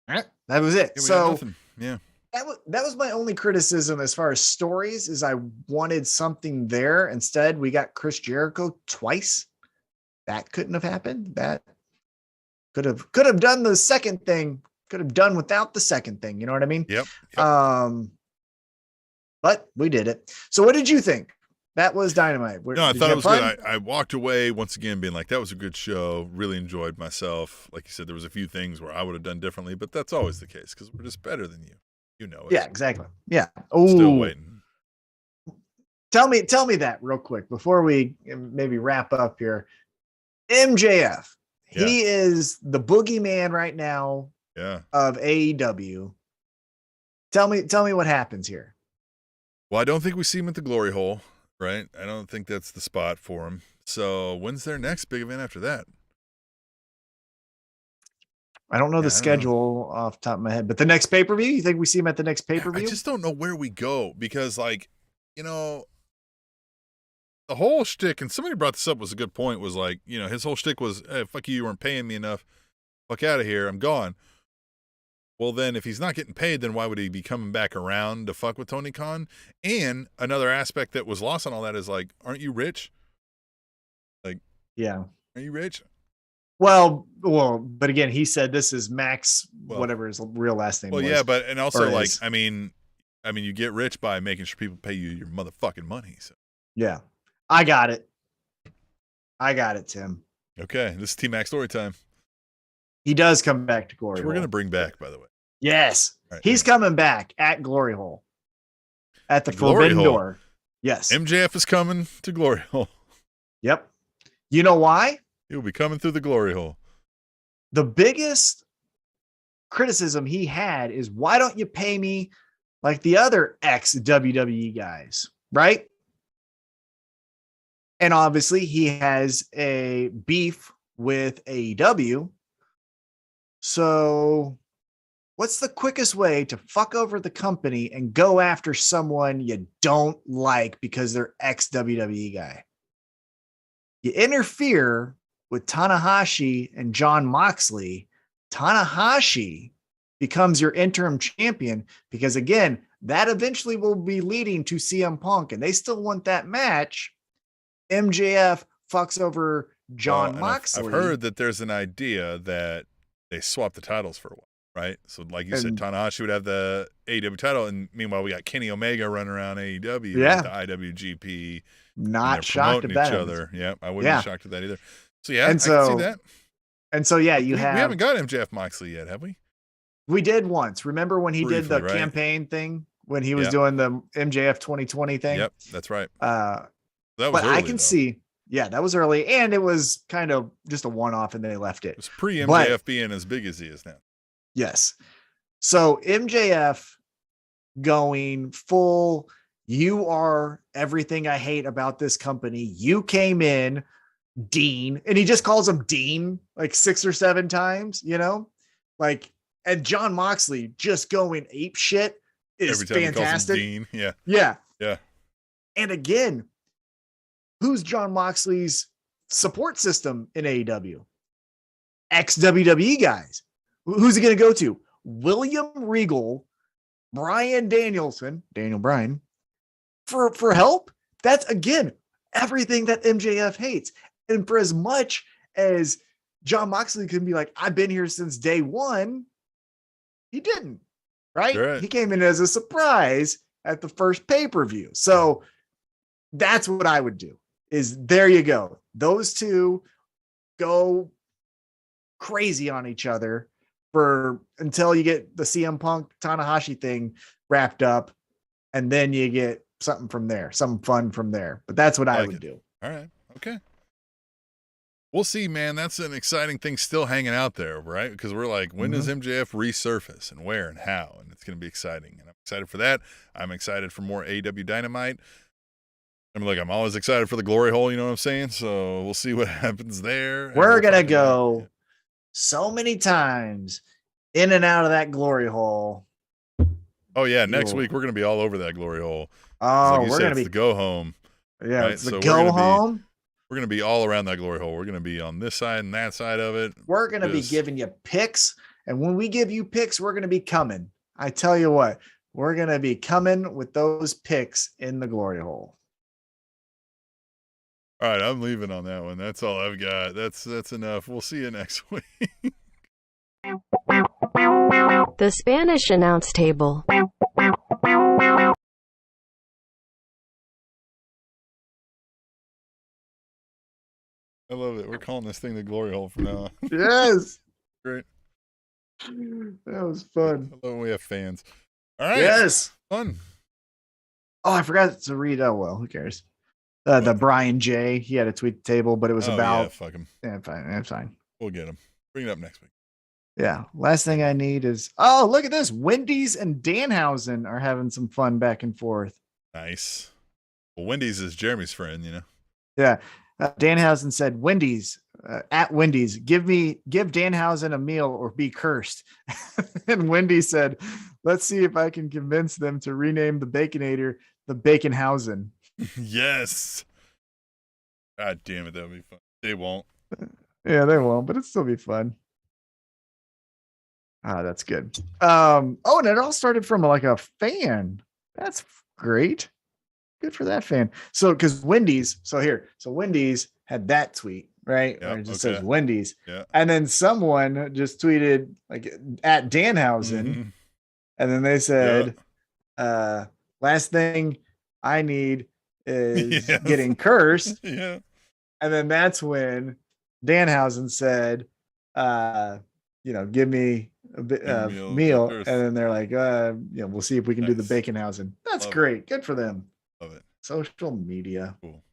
that was it. So yeah. That was my only criticism as far as stories, is I wanted something there. Instead, we got Chris Jericho twice. That couldn't have happened. That could have done the second thing. Could have done without the second thing. You know what I mean? Yep. But we did it. So what did you think? That was Dynamite. No, I thought it was good. I walked away once again being like, that was a good show. Really enjoyed myself. Like you said, there was a few things where I would have done differently, but that's always the case because we're just better than you. You know it. Yeah, exactly. Yeah. Still waiting. Tell me that real quick before we maybe wrap up here. MJF, he is the boogeyman right now of AEW. Tell me what happens here. Well, I don't think we see him at the Glory Hole, right? I don't think that's the spot for him. So when's their next big event after that? I don't know the schedule off the top of my head, but the next pay-per-view, you think we see him at the next pay-per-view? I just don't know where we go because, like, you know, the whole shtick, and somebody brought this up, was a good point, was like, you know, his whole shtick was, hey, fuck you weren't paying me enough. Fuck out of here. I'm gone. Well, then if he's not getting paid, then why would he be coming back around to fuck with Tony Khan? And another aspect that was lost on all that is like, aren't you rich? Like, yeah. Are you rich? Well, but again, he said this is Max, whatever his real last name was. Well, yeah, but, and also like, I mean, you get rich by making sure people pay you your motherfucking money. So. Yeah. I got it, Tim. Okay. This is T-Mac story time. He does come back to Glory Hole. We're going to bring back, by the way. Yes. Right, he's coming back at Glory Hole. At the Forbidden Door. Yes. MJF is coming to Glory Hole. Yep. You know why? He'll be coming through the Glory Hole. The biggest criticism he had is, why don't you pay me like the other ex-WWE guys, right? And obviously he has a beef with AEW. So what's the quickest way to fuck over the company and go after someone you don't like because they're ex-WWE guy? You interfere with Tanahashi and John Moxley, Tanahashi becomes your interim champion because, again, that eventually will be leading to CM Punk, and they still want that match. MJF fucks over John Moxley. I've heard that there's an idea that they swap the titles for a while, right? So, like you said, Tanahashi would have the AEW title, and meanwhile, we got Kenny Omega running around AEW with the IWGP. Not shocked at each other. Yeah, I wouldn't be shocked at that either. So, yeah, and so, I can see that. And so, yeah, we haven't got MJF Moxley yet, have we? We did once. Remember when he did the campaign thing? When he was doing the MJF 2020 thing? Yep, that's right. That was early, I can see. Yeah, that was early. And it was kind of just a one-off and they left it. It was pre-MJF being as big as he is now. Yes. So MJF going full, you are everything I hate about this company. You came in, Dean, and he just calls him Dean like 6 or 7 times, like, and John Moxley just going ape shit is fantastic. Dean. Yeah. Yeah. Yeah. And again, who's John Moxley's support system in AEW? Ex-WWE guys. Who's he going to go to? William Regal, Daniel Bryan, for help? That's, again, everything that MJF hates. And for as much as John Moxley can be like, I've been here since day one, he didn't, right? He came in as a surprise at the first pay-per-view. So that's what I would do, is there you go. Those two go crazy on each other until you get the CM Punk Tanahashi thing wrapped up, and then you get something from there, something fun from there. But that's what I would do. All right. Okay. We'll see, man. That's an exciting thing still hanging out there, right? Because we're like, when does MJF resurface and where and how? And it's going to be exciting. And I'm excited for that. I'm excited for more AEW Dynamite. I'm always excited for the glory hole, you know what I'm saying? So we'll see what happens there. We're going to go so many times in and out of that glory hole. Oh, yeah. Next week, we're going to be all over that glory hole. Oh, we're going to be the go home. Yeah, right? It's the go home. We're going to be all around that glory hole. We're going to be on this side and that side of it. We're going to be giving you picks. And when we give you picks, we're going to be coming. I tell you what, we're going to be coming with those picks in the glory hole. All right, I'm leaving on that one. That's all I've got. That's enough. We'll see you next week. The Spanish announce table. I love it. We're calling this thing the glory hole from now on. Yes. Great. That was fun. I love when we have fans. All right. Yes. Fun. Oh, I forgot to read. Oh, well, who cares? The Brian J. He had a tweet table, but it was about. Yeah, fuck him. Yeah, fine. That's fine. We'll get him. Bring it up next week. Yeah. Last thing I need is. Oh, look at this. Wendy's and Danhausen are having some fun back and forth. Nice. Well, Wendy's is Jeremy's friend, Yeah. Danhausen said, Wendy's, at Wendy's, give Danhausen a meal or be cursed. And Wendy said, let's see if I can convince them to rename the Baconator the Baconhausen. Yes. God damn it. That would be fun. They won't. Yeah, they won't, but it'll still be fun. Ah, that's good. And it all started from like a fan. That's great. Good for that fan. So, because Wendy's, Wendy's had that tweet, right? Where it just says Wendy's. Yeah. And then someone just tweeted like at Danhausen. And then they said, last thing I need is getting cursed. Yeah. And then that's when Danhausen said, give me a meal. And then they're like, we'll see if we can do the Baconhausen. That's great. Good for them. Love it. Social media. Cool.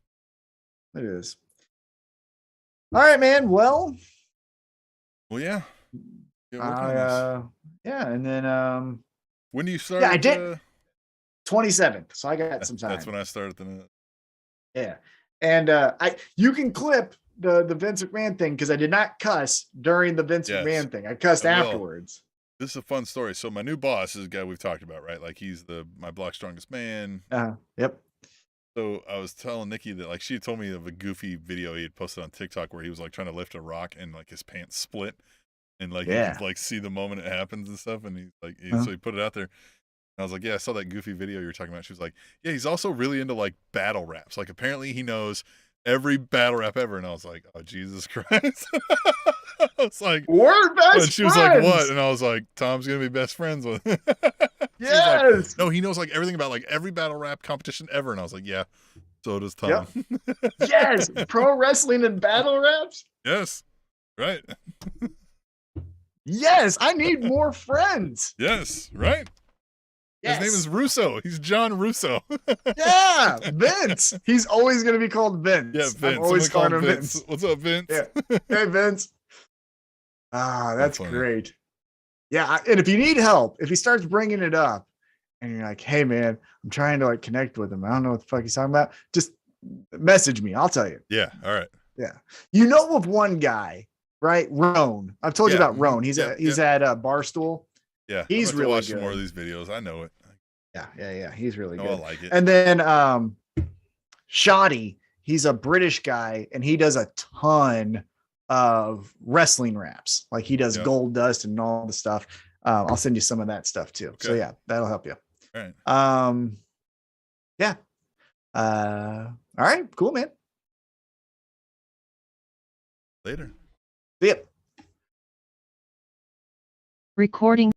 It is. All right, man. Well, yeah. And then when do you start? Yeah, I did 27th. So I got some time. That's when I started the Yeah. And you can clip the Vince McMahon thing because I did not cuss during the Vince McMahon thing. I cussed afterwards. This is a fun story. So my new boss is a guy we've talked about, right? Like he's my block strongest man. Yep. So I was telling Nikki that like she had told me of a goofy video he had posted on TikTok where he was like trying to lift a rock and like his pants split and like you could like see the moment it happens and stuff. And he's like, so he put it out there. And I was like, yeah, I saw that goofy video you were talking about. She was like, yeah, he's also really into like battle raps. Like apparently he knows every battle rap ever. And I was like, oh, Jesus Christ. I was like, we're best friends. And she was like, what? And I was like, Tom's going to be best friends with him. Yes. Like, no, he knows like everything about like every battle rap competition ever. And I was like, yeah, so does Tom. Yep. Yes. Pro wrestling and battle raps. Yes. Right. Yes. I need more friends. Yes. Right. Yes. His name is Russo. He's John Russo. Yeah. Vince. He's always going to be called Vince. Yeah. Vince. I'm always calling him Vince. What's up, Vince? Yeah. Hey, Vince. That's great. Yeah. And if you need help, if he starts bringing it up and you're like, hey, man, I'm trying to like connect with him. I don't know what the fuck he's talking about. Just message me. I'll tell you. Yeah. All right. Yeah. You know of one guy, right? Roan. I've told you about Roan. He's at Barstool. Yeah. He's really watch good. More of these videos. I know it. Yeah. He's really good. I like it. And then Shoddy, he's a British guy and he does a ton of wrestling raps. Like he does Gold Dust and all the stuff. I'll send you some of that stuff too. Okay. So yeah, that'll help you. All right. Yeah. All right, cool, man. Later. Yep. Recording